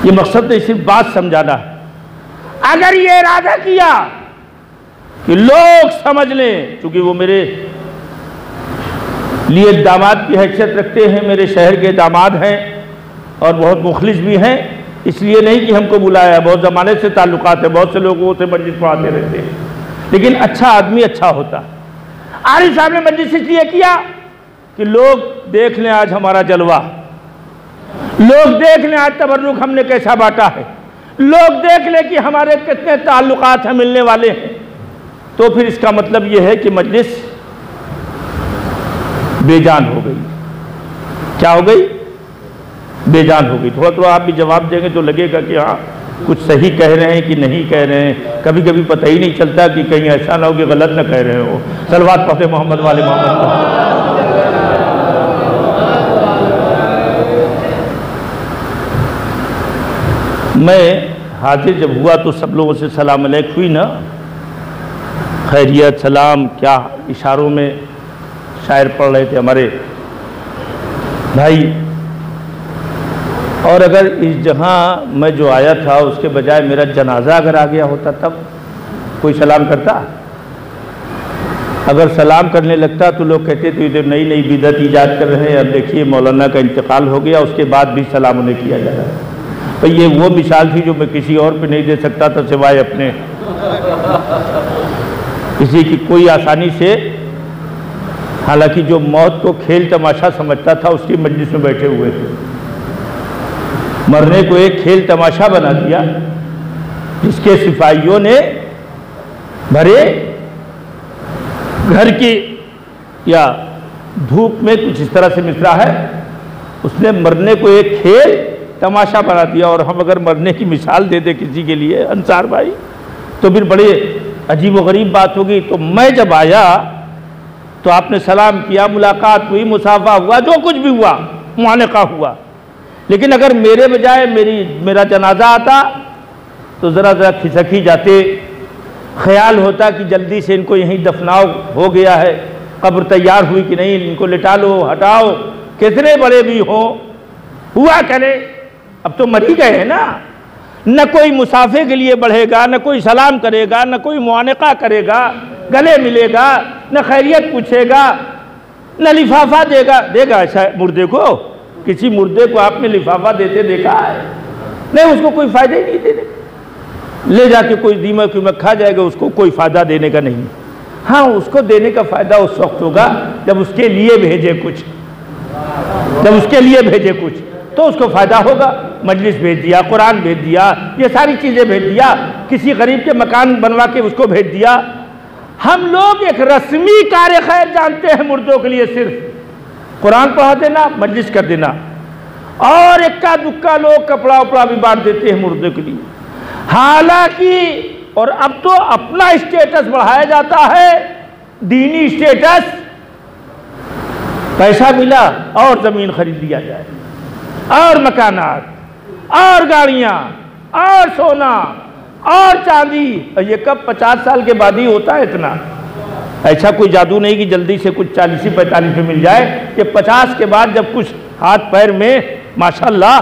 ये मकसद तो सिर्फ बात समझाना है। अगर ये इरादा किया कि लोग समझ लें, क्योंकि वो मेरे लिए दामाद की हैसियत रखते हैं, मेरे शहर के दामाद हैं और बहुत मुखलिस भी हैं, इसलिए नहीं कि हमको बुलाया, बहुत ज़माने से ताल्लुकात है, बहुत से लोगों से मजलिस पढ़ाते रहते हैं, लेकिन अच्छा आदमी अच्छा होता। आरिफ साहब ने मजलिस इसलिए किया कि लोग देख लें आज हमारा जलवा, लोग देख लें आज तबर्रुक हमने कैसा बांटा है, लोग देख लें कि हमारे कितने ताल्लुकात हैं मिलने वाले हैं। तो फिर इसका मतलब ये है कि मजलिस बेजान हो गई। क्या हो गई? बेजान हो गई। थोड़ा थोड़ा आप भी जवाब देंगे तो लगेगा कि हाँ कुछ सही कह रहे हैं कि नहीं कह रहे हैं। कभी कभी पता ही नहीं चलता कि कहीं ऐसा ना हो कि गलत ना कह रहे हो। सलवात पढ़ते मोहम्मद वाले मोहम्मद। मैं हाजिर जब हुआ तो सब लोगों से सलाम अलैक हुई ना, खैरियत सलाम, क्या इशारों में शायर पढ़ रहे थे हमारे भाई। और अगर इस जहाँ मैं जो आया था उसके बजाय मेरा जनाजा अगर आ गया होता तब कोई सलाम करता? अगर सलाम करने लगता तो लोग कहते तो इधर नई नई बिदअत ईजाद कर रहे हैं, अब देखिए मौलाना का इंतकाल हो गया उसके बाद भी सलाम उन्हें किया जा रहा है। तो ये वो मिसाल थी जो मैं किसी और पे नहीं दे सकता था सिवाय अपने। किसी की कोई आसानी से, हालांकि जो मौत को खेल तमाशा समझता था उसकी मजलिस में बैठे हुए थे, मरने को एक खेल तमाशा बना दिया जिसके सिपाहियों ने भरे घर की या धूप में कुछ इस तरह से मिसरा है, उसने मरने को एक खेल तमाशा बना दिया। और हम अगर मरने की मिसाल दे दे किसी के लिए अंसार भाई, तो फिर बड़े अजीब व गरीब बात होगी। तो मैं जब आया तो आपने सलाम किया, मुलाकात हुई, मुसाफा हुआ, जो कुछ भी हुआ, मुआनका हुआ। लेकिन अगर मेरे बजाय मेरा जनाजा आता तो ज़रा खिसक ही जाते। ख्याल होता कि जल्दी से इनको यहीं दफनाओ, हो गया है, कब्र तैयार हुई कि नहीं, इनको लिटा लो, हटाओ, कितने बड़े भी हों, हुआ करे। अब तो मर ही गए हैं ना। न कोई मुसाफे के लिए बढ़ेगा, न कोई सलाम करेगा, न कोई मुआनका करेगा, गले मिलेगा, न खैरियत पूछेगा, न लिफाफा देगा ऐसा मुर्दे को। किसी मुर्दे को आपने लिफाफा देते देखा है? नहीं, उसको कोई फायदा ही नहीं देने। ले जाके कोई दीमक वीमक खा जाएगा, उसको कोई फायदा देने का नहीं। हाँ, उसको देने का फायदा उस वक्त होगा जब उसके लिए भेजे कुछ, तो उसको फायदा होगा। मजलिस भेज दिया, कुरान भेज दिया, ये सारी चीजें भेज दिया, किसी गरीब के मकान बनवा के उसको भेज दिया। हम लोग एक रस्मी कार्य खैर जानते हैं मुर्दों के लिए, सिर्फ कुरान पढ़ा देना, मजलिस कर देना, और इक्का दुक्का लोग कपड़ा उपड़ा भी बांट देते हैं मुर्दों के लिए। हालांकि और अब तो अपना स्टेटस बढ़ाया जाता है, दीनी स्टेटस। पैसा मिला और जमीन खरीद लिया जाए, और मकानात, और गाड़ियां, और सोना, और चांदी। और ये कब 50 साल के बाद ही होता है इतना। ऐसा कोई जादू नहीं कि जल्दी से कुछ 40-45 में मिल जाए। कि 50 के बाद जब कुछ हाथ पैर में माशाल्लाह,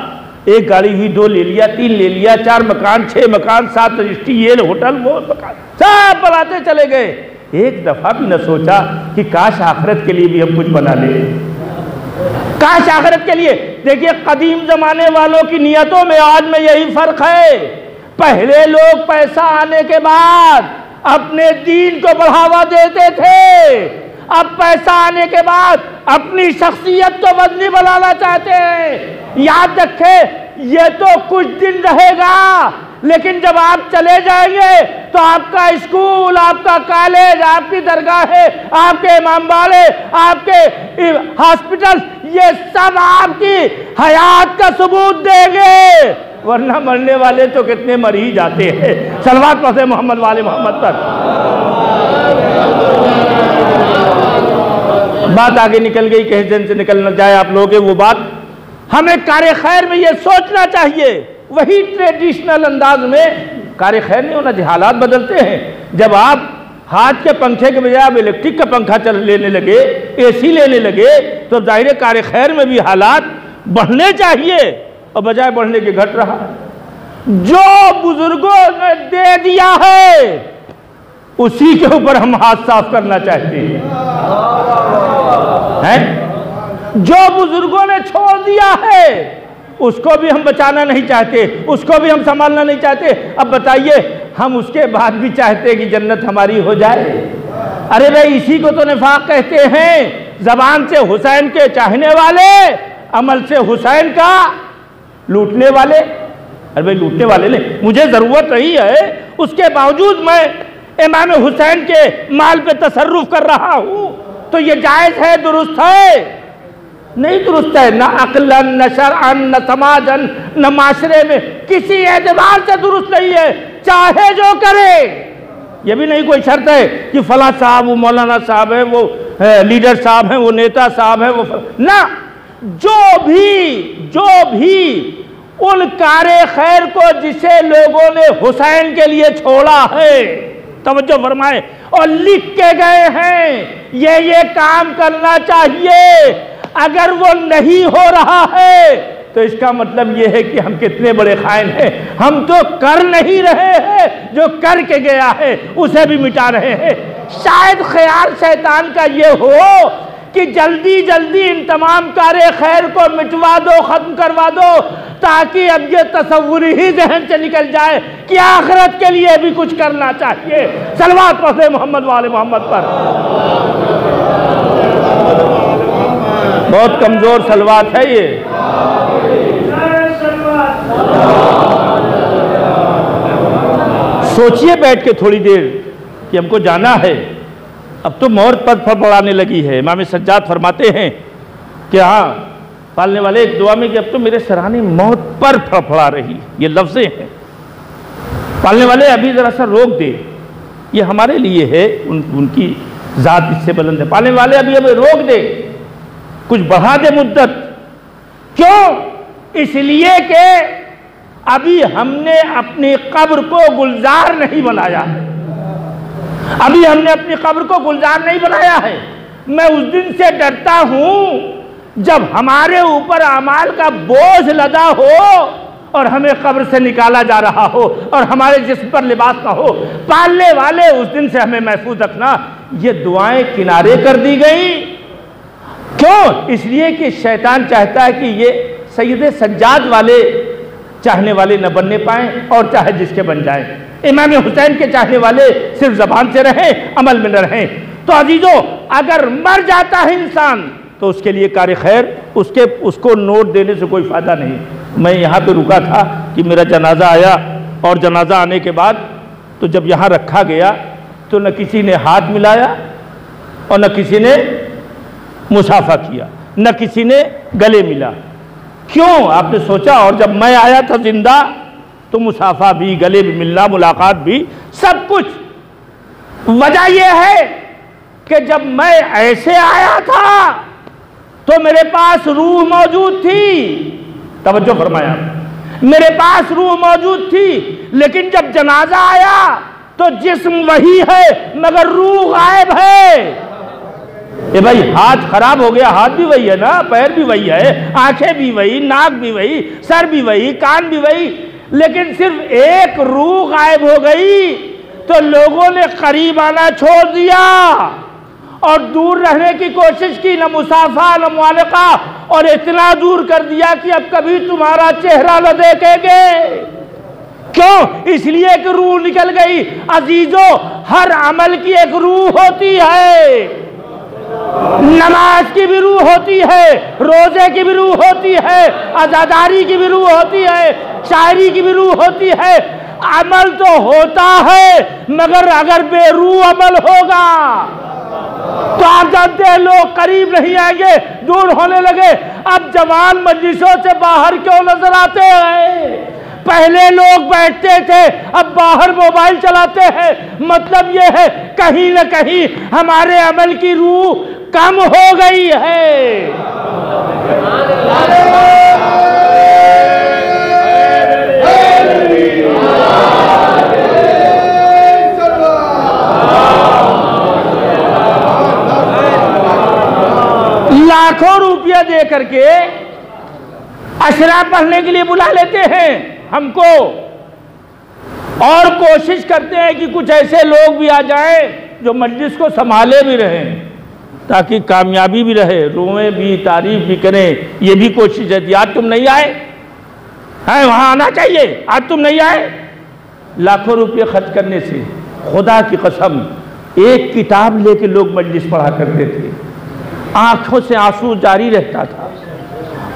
एक गाड़ी हुई, 2 ले लिया, 3 ले लिया, 4 मकान, 6 मकान, 7 रजिस्ट्री, ये होटल, वो मकान, सब बनाते चले गए। एक दफा भी न सोचा कि काश आखिरत के लिए भी हम कुछ बना ले, काश आखिरत के लिए। देखिए, कदीम जमाने वालों की नियतों में आज में यही फर्क है। पहले लोग पैसा आने के बाद अपने दीन को बढ़ावा देते थे, अब पैसा आने के बाद अपनी शख्सियत को बदली बनाना चाहते हैं। याद रखें, ये तो कुछ दिन रहेगा, लेकिन जब आप चले जाएंगे तो आपका स्कूल, आपका कॉलेज, आपकी दरगाहें, आपके इमामबाड़े, आपके हॉस्पिटल, ये सब आपकी हयात का सबूत देंगे। वरना मरने वाले तो कितने मर ही जाते हैं। सलवात पढ़े मोहम्मद वाले मोहम्मद पर। बात आगे निकल गई, कहीं जन से निकल न जाए आप लोग। वो बात हमें कार्य खैर में ये सोचना चाहिए, वही ट्रेडिशनल अंदाज में कार्य खैर नहीं होना चाहिए। हालात बदलते हैं। जब आप हाथ के पंखे के बजाय आप इलेक्ट्रिक का पंखा लेने लगे, एसी लेने लगे, तो जाहिर कार्य खैर में भी हालात बढ़ने चाहिए, और बजाय बढ़ने के घट रहा। जो बुजुर्गों ने दे दिया है उसी के ऊपर हम हाथ साफ करना चाहते हैं। जो बुजुर्गों ने छोड़ दिया है उसको भी हम बचाना नहीं चाहते, उसको भी हम संभालना नहीं चाहते। अब बताइए, हम उसके बाद भी चाहते कि जन्नत हमारी हो जाए? अरे भाई, इसी को तो निफाक कहते हैं। जबान से हुसैन के चाहने वाले, अमल से हुसैन का लूटने वाले। अरे भाई, लूटने वाले नहीं, मुझे जरूरत नहीं है, उसके बावजूद मैं इमाम हुसैन के माल पे तसर्रुफ कर रहा हूं, तो ये जायज है, दुरुस्त है? नहीं दुरुस्त है। न अक्लन, न शरअन, न समाजन, न माशरे में किसी एतबार से दुरुस्त नहीं है, चाहे जो करे। ये भी नहीं कोई शर्त है कि फला साहब, वो मौलाना साहब है, वो लीडर साहब हैं, वो नेता साहब हैं, वो ना, जो भी उन कार्य खैर को जिसे लोगों ने हुसैन के लिए छोड़ा है, तवज्जो फरमाए, और लिख के गए हैं ये काम करना चाहिए, अगर वो नहीं हो रहा है तो इसका मतलब ये है कि हम कितने बड़े खाइन हैं। हम तो कर नहीं रहे हैं, जो करके गया है उसे भी मिटा रहे हैं। शायद ख्याल शैतान का ये हो कि जल्दी जल्दी इन तमाम कार्य खैर को मिटवा दो, खत्म करवा दो, ताकि अब ये तसव्वुर ही जहन से निकल जाए कि आखिरत के लिए भी कुछ करना चाहिए। सलवात पढ़े मोहम्मद वाले मोहम्मद पर। बहुत कमजोर सलवात है ये। सोचिए बैठ के थोड़ी देर कि हमको जाना है, अब तो मौत पद पर बढ़ाने लगी है। इमाम सज्जाद फरमाते हैं कि हाँ, पालने वाले एक दुआ में कि अब तो मेरे सराहने मौत पर फड़फड़ा रही, ये लफ्ज़ें हैं। पालने वाले अभी ज़रा सा रोक दे, ये हमारे लिए है, उनकी ज़ात इससे बुलंद है। पालने वाले अभी रोक दे, कुछ बढ़ा दे मुद्दत। क्यों? इसलिए कि अभी हमने अपनी कब्र को गुलजार नहीं बनाया है। अभी हमने अपनी कब्र को गुलजार नहीं बनाया है। मैं उस दिन से डरता हूं जब हमारे ऊपर अमाल का बोझ लदा हो और हमें कब्र से निकाला जा रहा हो और हमारे जिस्म पर लिबास ना हो। पालने वाले उस दिन से हमें महफूज रखना। ये दुआएं किनारे कर दी गई। क्यों? इसलिए कि शैतान चाहता है कि ये सैयद सज्जाद वाले चाहने वाले न बनने पाएं और चाहे जिसके बन जाएं। इमाम हुसैन के चाहने वाले सिर्फ जबान से रहें, अमल में न रहें। तो अजीजों, अगर मर जाता है इंसान तो उसके लिए कार खैर, उसको नोट देने से कोई फ़ायदा नहीं। मैं यहाँ पे रुका था कि मेरा जनाजा आया और जनाजा आने के बाद तो जब यहाँ रखा गया तो न किसी ने हाथ मिलाया और न किसी ने मुसाफा किया, न किसी ने गले मिला। क्यों? आपने सोचा? और जब मैं आया था जिंदा तो मुसाफा भी, गले भी मिलना, मुलाकात भी, सब कुछ। वजह यह है कि जब मैं ऐसे आया था तो मेरे पास रूह मौजूद थी। तवज्जो फरमाया, मेरे पास रूह मौजूद थी, लेकिन जब जनाजा आया तो जिस्म वही है मगर रूह गायब है। ए भाई, हाथ खराब हो गया, हाथ भी वही है ना, पैर भी वही है, आंखें भी वही, नाक भी वही, सर भी वही, कान भी वही, लेकिन सिर्फ एक रूह गायब हो गई तो लोगों ने करीब आना छोड़ दिया और दूर रहने की कोशिश की, न मुसाफा न मुआलका, और इतना दूर कर दिया कि अब कभी तुम्हारा चेहरा न देखेंगे। क्यों? इसलिए कि रूह निकल गई। अजीजों, हर अमल की एक रूह होती है। नमाज की भी रूह होती है, रोजे की भी रूह होती है, अज़ादारी की भी रूह होती है, शायरी की भी रूह होती है। अमल तो होता है मगर अगर बेरूह अमल होगा तो आप जानते हैं लोग करीब नहीं आएंगे, दूर होने लगे। अब जवान मजलिसों से बाहर क्यों नजर आते हैं? पहले लोग बैठते थे, अब बाहर मोबाइल चलाते हैं। मतलब यह है कहीं न कहीं हमारे अमल की रूह कम हो गई है। लाखों रुपया दे करके अशरा पढ़ने के लिए बुला लेते हैं हमको और कोशिश करते हैं कि कुछ ऐसे लोग भी आ जाएं जो मजलिस को संभाले भी रहें ताकि कामयाबी भी रहे, रोएं भी, तारीफ भी करें। ये भी कोशिश है कि आज तुम नहीं आए हैं, वहां आना चाहिए, आज तुम नहीं आए। लाखों रुपये खर्च करने से खुदा की कसम एक किताब लेके लोग मजलिस पढ़ा करते थे, आंखों से आंसू जारी रहता था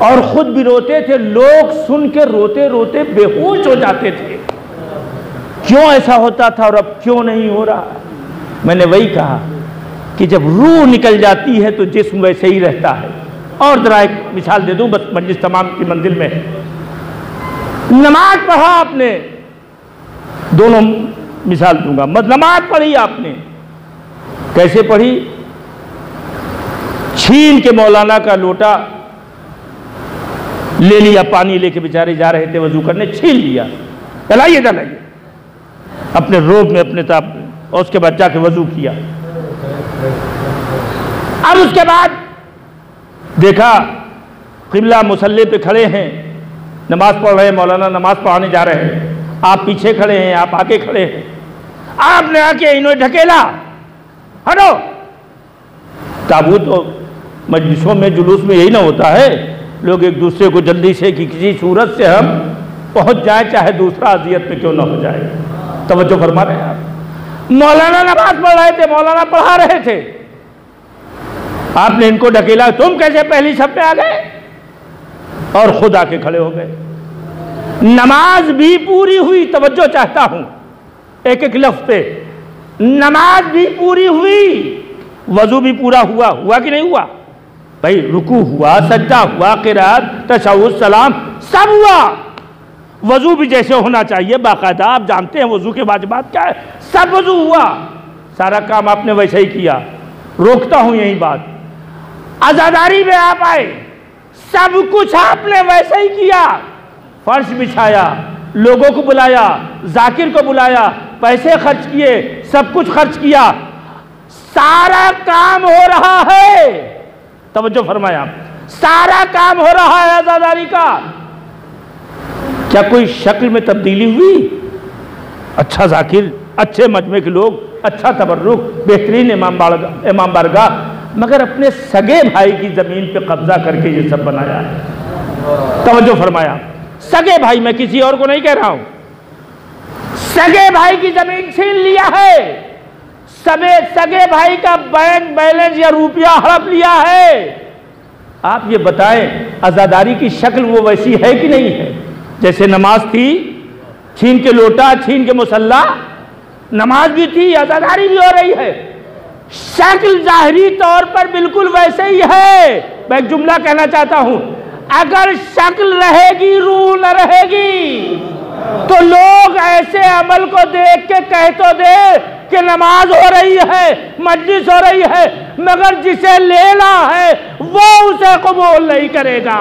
और खुद भी रोते थे। लोग सुन के रोते रोते बेहोश हो जाते थे। क्यों ऐसा होता था और अब क्यों नहीं हो रहा? मैंने वही कहा कि जब रूह निकल जाती है तो जिस्म वैसे ही रहता है। और जरा एक मिसाल दे दूं, बस मजलिस तमाम की मंजिल में है। नमाज पढ़ा आपने, दोनों मिसाल दूंगा। नमाज पढ़ी आपने, कैसे पढ़ी? छीन के मौलाना का लोटा ले लिया, पानी लेके बेचारे जा रहे थे वजू करने, छीन लिया, चलाइए चलाइए अपने रोब में अपने ताप, और उसके बाद जाके वजू किया। अब उसके बाद देखा किबला मुसल्ले पे खड़े हैं, नमाज पढ़ रहे हैं, मौलाना नमाज पढ़ाने जा रहे हैं, आप पीछे खड़े हैं, आप आगे खड़े हैं। आपने आके इन्हें ढकेला, हटो। ताबूत तो मजलिसों में जुलूस में यही ना होता है, लोग एक दूसरे को जल्दी से कि किसी सूरत से हम पहुंच जाए, चाहे दूसरा अजियत में क्यों ना हो जाए। तवज्जो फरमा रहे हैं आप। मौलाना नमाज पढ़ रहे थे, मौलाना पढ़ा रहे थे, आपने इनको ढकेला, तुम कैसे पहली सब पे आ गए, और खुद आके खड़े हो गए। नमाज भी पूरी हुई, तवज्जो चाहता हूं एक एक लफ्ज पे, नमाज भी पूरी हुई, वजू भी पूरा हुआ, हुआ कि नहीं हुआ? भाई रुकू हुआ, सज्जा हुआ, क़िराअत, तशहुद, सलाम सब हुआ। वजू भी जैसे होना चाहिए बाकायदा, आप जानते हैं वजू के वाजिबात क्या है, सब वजू हुआ, सारा काम आपने वैसे ही किया। रोकता हूं यही बात, आजादारी में आप आए, सब कुछ आपने वैसे ही किया, फर्श बिछाया, लोगों को बुलाया, जाकिर को बुलाया, पैसे खर्च किए, सब कुछ खर्च किया, सारा काम हो रहा है। तवज्जो फरमाया, सारा काम हो रहा है आजादारी का। क्या कोई शक्ल में तब्दीली हुई? अच्छा जाकिर, अच्छे मजमे के लोग, अच्छा तबर्रुक, बेहतरीन इमाम बारगाह, मगर अपने सगे भाई की जमीन पे कब्जा करके ये सब बनाया है। तवज्जो फरमाया, सगे भाई, मैं किसी और को नहीं कह रहा हूं, सगे भाई की जमीन छीन लिया है, सगे भाई का बैंक बैलेंस या रुपया हड़प लिया है। आप ये बताएं, आजादारी की शक्ल वो वैसी है कि नहीं है? जैसे नमाज थी, छीन के लोटा, छीन के मुसल्ला, नमाज भी थी, आजादारी भी हो रही है। शक्ल जाहिरी तौर पर बिल्कुल वैसे ही है। मैं एक जुमला कहना चाहता हूं, अगर शक्ल रहेगी रूह न रहेगी, तो लोग ऐसे अमल को देख के कह तो दे कि नमाज हो रही है, मजलिस हो रही है, मगर जिसे लेना है वो उसे कबूल नहीं करेगा।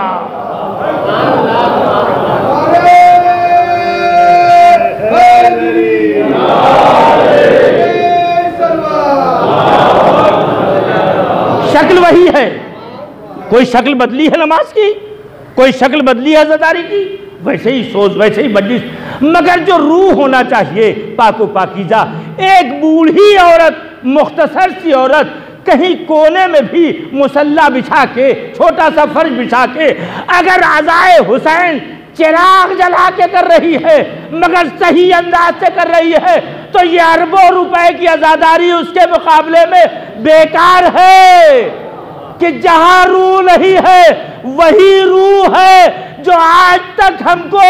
शक्ल वही है, कोई शक्ल बदली है नमाज की, कोई शक्ल बदली है आजादारी की, वैसे ही सोच, वैसे ही मजलिस, मगर जो रूह होना चाहिए पाको पाकीज़ा। एक बूढ़ी औरत, मुख्तसर सी औरत कहीं कोने में भी मुसल्ला बिछा के, छोटा सा फर्श बिछा के, अगर अज़ाए हुसैन चिराग जला के कर रही है, मगर सही अंदाज से कर रही है, तो ये अरबों रुपए की आजादारी उसके मुकाबले में बेकार है। कि जहां रूह नहीं है वही रूह है जो आज तक हमको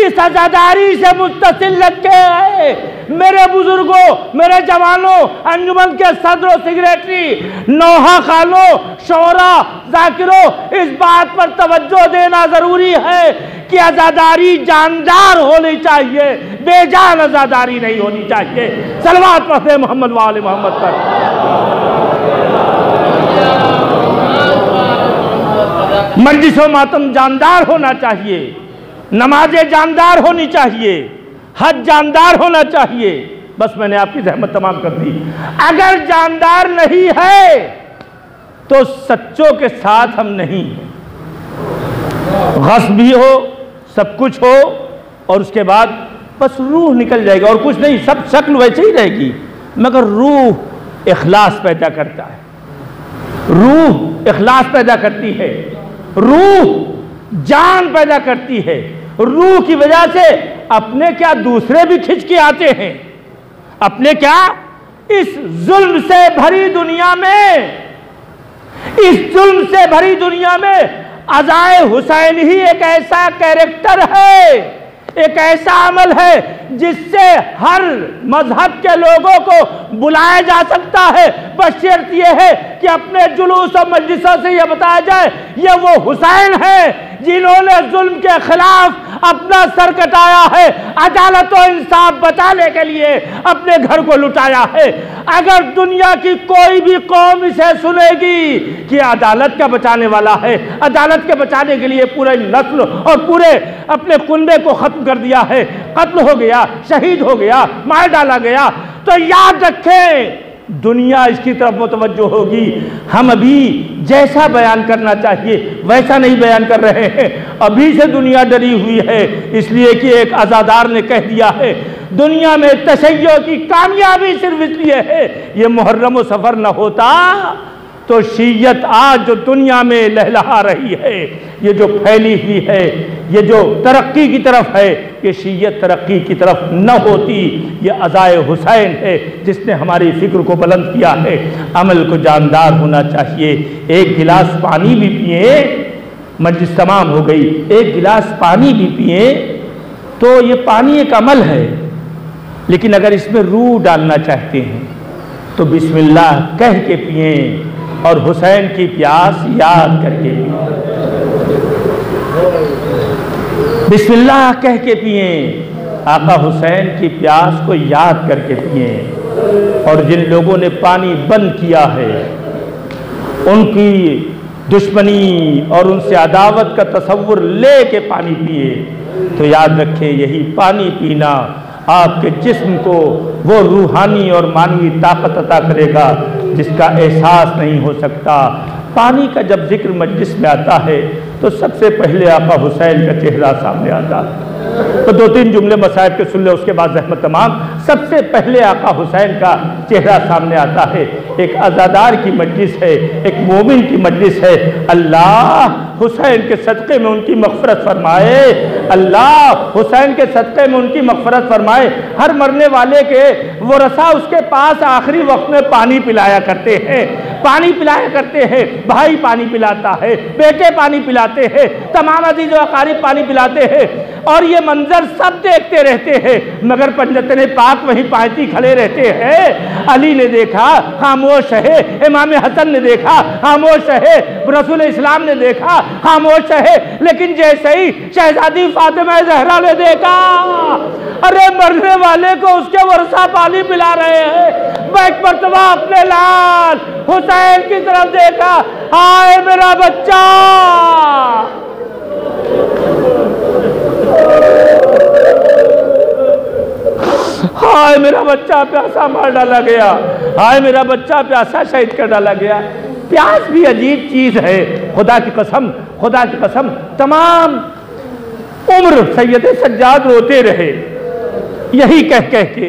इस आजादारी से मुत्तसिल रखे है। मेरे बुजुर्गों, मेरे जवानों, अंजुमन के सदरों, सेक्रेटरी, नौहा खानों, शोरा, जाकिरों, इस बात पर तवज्जो देना जरूरी है कि आजादारी जानदार होनी चाहिए, बेजान आजादारी नहीं होनी चाहिए। सलवात पढ़ते मोहम्मद वाले मोहम्मद पर। मजलिस व मातम जानदार होना चाहिए, नमाजें जानदार होनी चाहिए, हज जानदार होना चाहिए। बस मैंने आपकी ज़हमत तमाम कर दी। अगर जानदार नहीं है तो सच्चों के साथ हम नहीं हैं। गस्ब भी हो, सब कुछ हो, और उसके बाद बस रूह निकल जाएगा और कुछ नहीं, सब शक्ल वैसे ही रहेगी, मगर रूह इखलास पैदा करता है, रूह इखलास पैदा करती है, रूह जान पैदा करती है। रूह की वजह से अपने क्या दूसरे भी खिंच के आते हैं। अपने क्या इस जुल्म से भरी दुनिया में, इस जुल्म से भरी दुनिया में अज़ाए हुसैन ही एक ऐसा कैरेक्टर है, एक ऐसा अमल है जिससे हर मजहब के लोगों को बुलाया जा सकता है। बस शर्त यह है कि अपने जुलूस और मजलिसों से यह बताया जाए ये वो हुसैन है जिन्होंने जुल्म के खिलाफ अपना सर कटाया है, अदालत और इंसाफ बचाने के लिए अपने घर को लुटाया है। अगर दुनिया की कोई भी कौम इसे सुनेगी कि अदालत का बचाने वाला है, अदालत के बचाने के लिए पूरे नस्ल और पूरे अपने कुनबे को खत्म कर दिया है, कत्ल हो गया, शहीद हो गया, मार डाला गया, तो याद रखें दुनिया इसकी तरफ मुतवज्जो होगी। हम अभी जैसा बयान करना चाहिए वैसा नहीं बयान कर रहे हैं। अभी से दुनिया डरी हुई है, इसलिए कि एक अज़ादार ने कह दिया है दुनिया में तशय्यो की कामयाबी सिर्फ इसलिए है, ये मुहर्रम व सफ़र न होता तो शीयत आज जो दुनिया में लहलहा रही है, ये जो फैली हुई है, ये जो तरक्की की तरफ है, ये शीयत तरक्की की तरफ न होती। ये अज़ाए हुसैन है जिसने हमारी फिक्र को बुलंद किया है। अमल को जानदार होना चाहिए। एक गिलास पानी भी पिए, मजलिस तमाम हो गई, एक गिलास पानी भी पिए तो ये पानी एक अमल है, लेकिन अगर इसमें रूह डालना चाहते हैं तो बिस्मिल्लाह कह के पिए, और हुसैन की प्यास याद करके पिए। बिस्मिल्लाह कह के पिए, आका हुसैन की प्यास को याद करके पिए। और जिन लोगों ने पानी बंद किया है उनकी दुश्मनी और उनसे अदावत का तसव्वुर ले के पानी पिए, तो याद रखें यही पानी पीना आपके जिस्म को वो रूहानी और मानवी ताकत अता करेगा जिसका एहसास नहीं हो सकता। पानी का जब जिक्र मजलिस में आता है तो सबसे पहले आका हुसैन का चेहरा सामने आता है। तो 2-3 जुमले मसाइब के सुन ले, उसके बाद रहमत तमाम। सबसे पहले आका हुसैन का चेहरा सामने आता है। एक अज़ादार की मजलिस है, एक मोमिन की मजलिस है। अल्लाह हुसैन के सदक़े में उनकी मग़फ़िरत फरमाए, अल्लाह हुसैन के सदक़े में उनकी मग़फ़िरत फरमाए। हर मरने वाले के वरसा उसके पास आखिरी वक्त में पानी पिलाया करते हैं, पानी पिलाया करते हैं। भाई पानी पिलाता है, बेटे पानी पिलाते हैं, तमाम अज़ीज़ व अक़ारिब पानी पिलाते हैं। और ये मंजर सब देखते रहते हैं, मगर पंजतने पाक वहीं पायती खड़े रहते हैं। अली ने देखा खामोश है, इमाम हसन ने देखा खामोश है, रसूल इस्लाम ने देखा खामोश है। लेकिन जैसे ही शहजादी फातिमा ज़हरा ने देखा, अरे मरने वाले को उसके वर्षा पानी पिला रहे हैं। एक मरतबा अपने लाल हुसैन की तरफ देखा, हाय मेरा बच्चा, हाय मेरा बच्चा प्यासा मार डाला गया, हाय मेरा बच्चा प्यासा शहीद कर डाला गया। प्यास भी अजीब चीज है, खुदा की कसम, खुदा की कसम। तमाम उम्र सैयद सज्जाद रोते रहे यही कह कह के,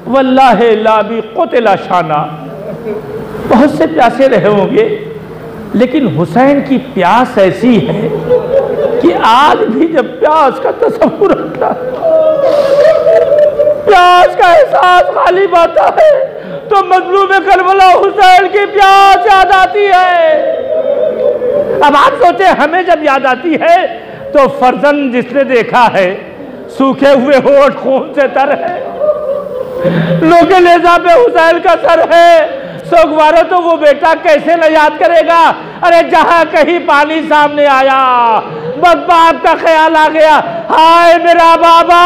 वल्लाहे लाबी कुतिला शाना। बहुत से प्यासे रहे होंगे, लेकिन हुसैन की प्यास ऐसी है कि आज भी जब प्यास का तसव्वुर आता है, प्यास का एहसास गालिब आता है, तो मजलूम करबला हुसैन की प्यास याद आती है। अब आप सोचे, हमें जब याद आती है तो फर्जंद जिसने देखा है सूखे हुए होठ खून से तर है, लोके लेजा पे हुसैन का सर है, सोगवारो तो वो बेटा कैसे न याद करेगा। अरे जहां कहीं पानी सामने आया बस बाप का ख्याल आ गया, हाय मेरा बाबा,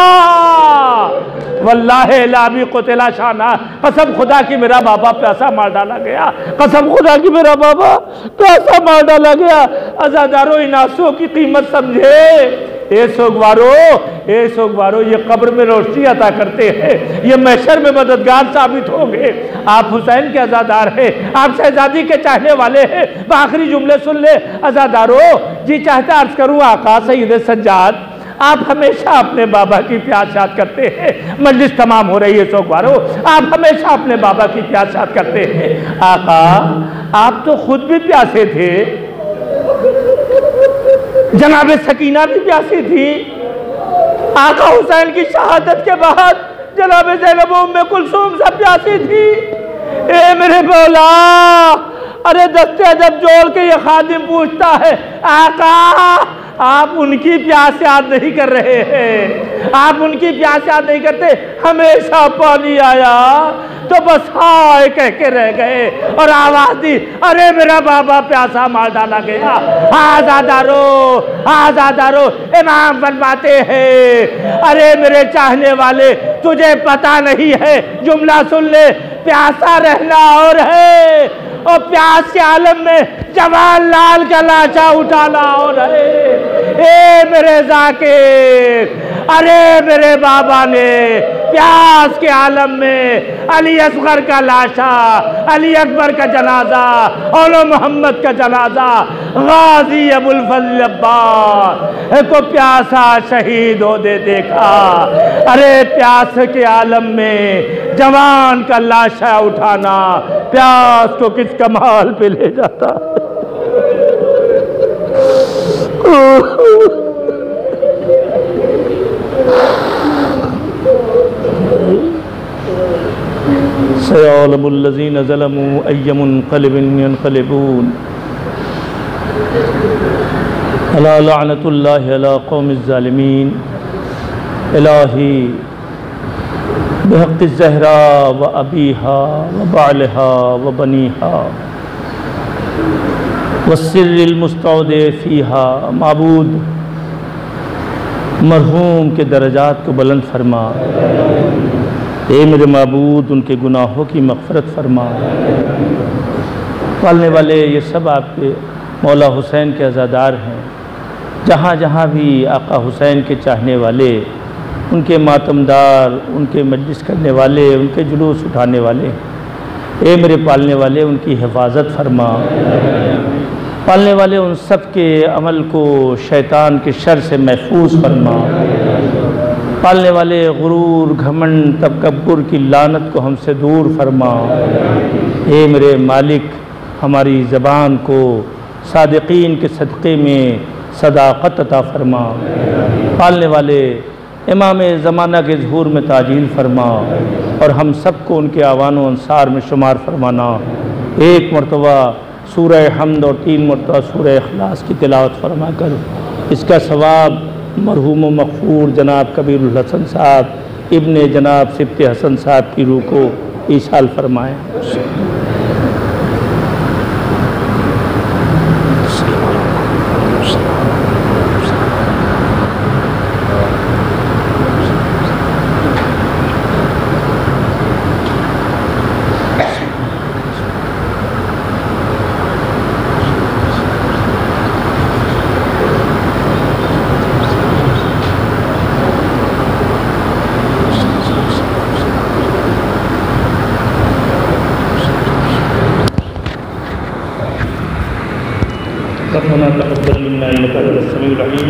वल्लाहे लाबी कुतिला शाना, कसम खुदा की मेरा बाबा प्यासा मार डाला गया, कसम खुदा की मेरा बाबा प्यासा मार डाला गया। अज़ादारों इन आंसुओं की कीमत समझे। ए सोगवारो, ये कब्र में रोशनी अता करते हैं, ये महशर में मददगार साबित होंगे। आप हुसैन के अज़ादार हैं, आप शहजादी के चाहने वाले हैं। आखिरी जुमले सुन ले अज़ादारों। जी चाहता अर्ज करूँ आका सैयद सज्जाद, आप हमेशा अपने बाबा की प्यास याद करते हैं। मजलिस तमाम हो रही है सोगवारो, आप हमेशा अपने बाबा की प्यास याद करते हैं। आका आप तो खुद भी प्यासे थे, जनाबे सकीना भी प्यासी थी। आका हुसैन की शहादत के बाद जनाबे ज़ैनब उम्मे कुलसूम सब प्यासी थी। ए मेरे मौला, अरे दस्ते अदब जोड़ के ये खादिम पूछता है, आका आप उनकी प्यास याद नहीं कर रहे हैं, आप उनकी प्यास याद नहीं करते। हमेशा पानी आया तो बस हाय कह के रह गए और आवाज दी, अरे मेरा बाबा प्यासा मार डाला गया। आज़ादारो इमाम फरमाते हैं, अरे मेरे चाहने वाले तुझे पता नहीं है, जुमला सुन ले, प्यासा रहना और है और प्यास के आलम में जवान लाल का लाशा उठाना और है। ए मेरे जाकिर, अरे मेरे बाबा ने प्यास के आलम में अली असगर का लाशा, अली अकबर का जनाजा, औलो मोहम्मद का जनाजा, गाजी अबुल फजल अब्बास को प्यासा शहीद हो दे देखा। अरे प्यास के आलम में जवान का लाशा उठाना प्यास को किस कमाल पे ले जाता। सयअलमुल्लज़ीना ज़लमू अय्य मुन्क़लिबिन यन्क़लिबून अला लअनतुल्लाहि अला क़ौमिज़ ज़ालिमीन। इलाही बिहक़्क़ि ज़हरा व अबीहा व बालिहा व बनीहा वस्सिर्रिल मुस्तौदे फ़ीहा, माबूद मरहूम के दर्जात को बुलंद फरमा। ए मेरे माबूद उनके गुनाहों की मग़फ़िरत फरमा। पालने वाले ये सब आपके मौला हुसैन के अज़ादार हैं। जहाँ जहाँ भी आका हुसैन के चाहने वाले, उनके मातमदार, उनके मजलिस करने वाले, उनके जुलूस उठाने वाले, ए मेरे पालने वाले उनकी हिफाजत फरमा। पालने वाले उन सब के अमल को शैतान के शर से महफूज फरमा। पालने वाले गुरूर, घमंड, तकब्बुर की लानत को हमसे दूर फरमा। ए मेरे मालिक हमारी ज़बान को सादिक़ीन के सदक़े में सदाक़त अता फरमा। पालने वाले इमाम ज़माना के ज़हूर में ताजील फरमा और हम सबको उनके आवान व अंसार में शुमार फरमाना। एक मरतबा सूरह हम्द और 3 मरतबा सूरह इखलास की तिलावत फरमा कर इसका सवाब मरहूम व मग़फ़ूर जनाब कबीरुल हसन साहब इब्ने जनाब सिब्ते हसन साहब की रूह को ईसाल फरमाएँ। रब्बना तक़ब्बल मिन्ना इन्नका अंतस समीउल अलीम।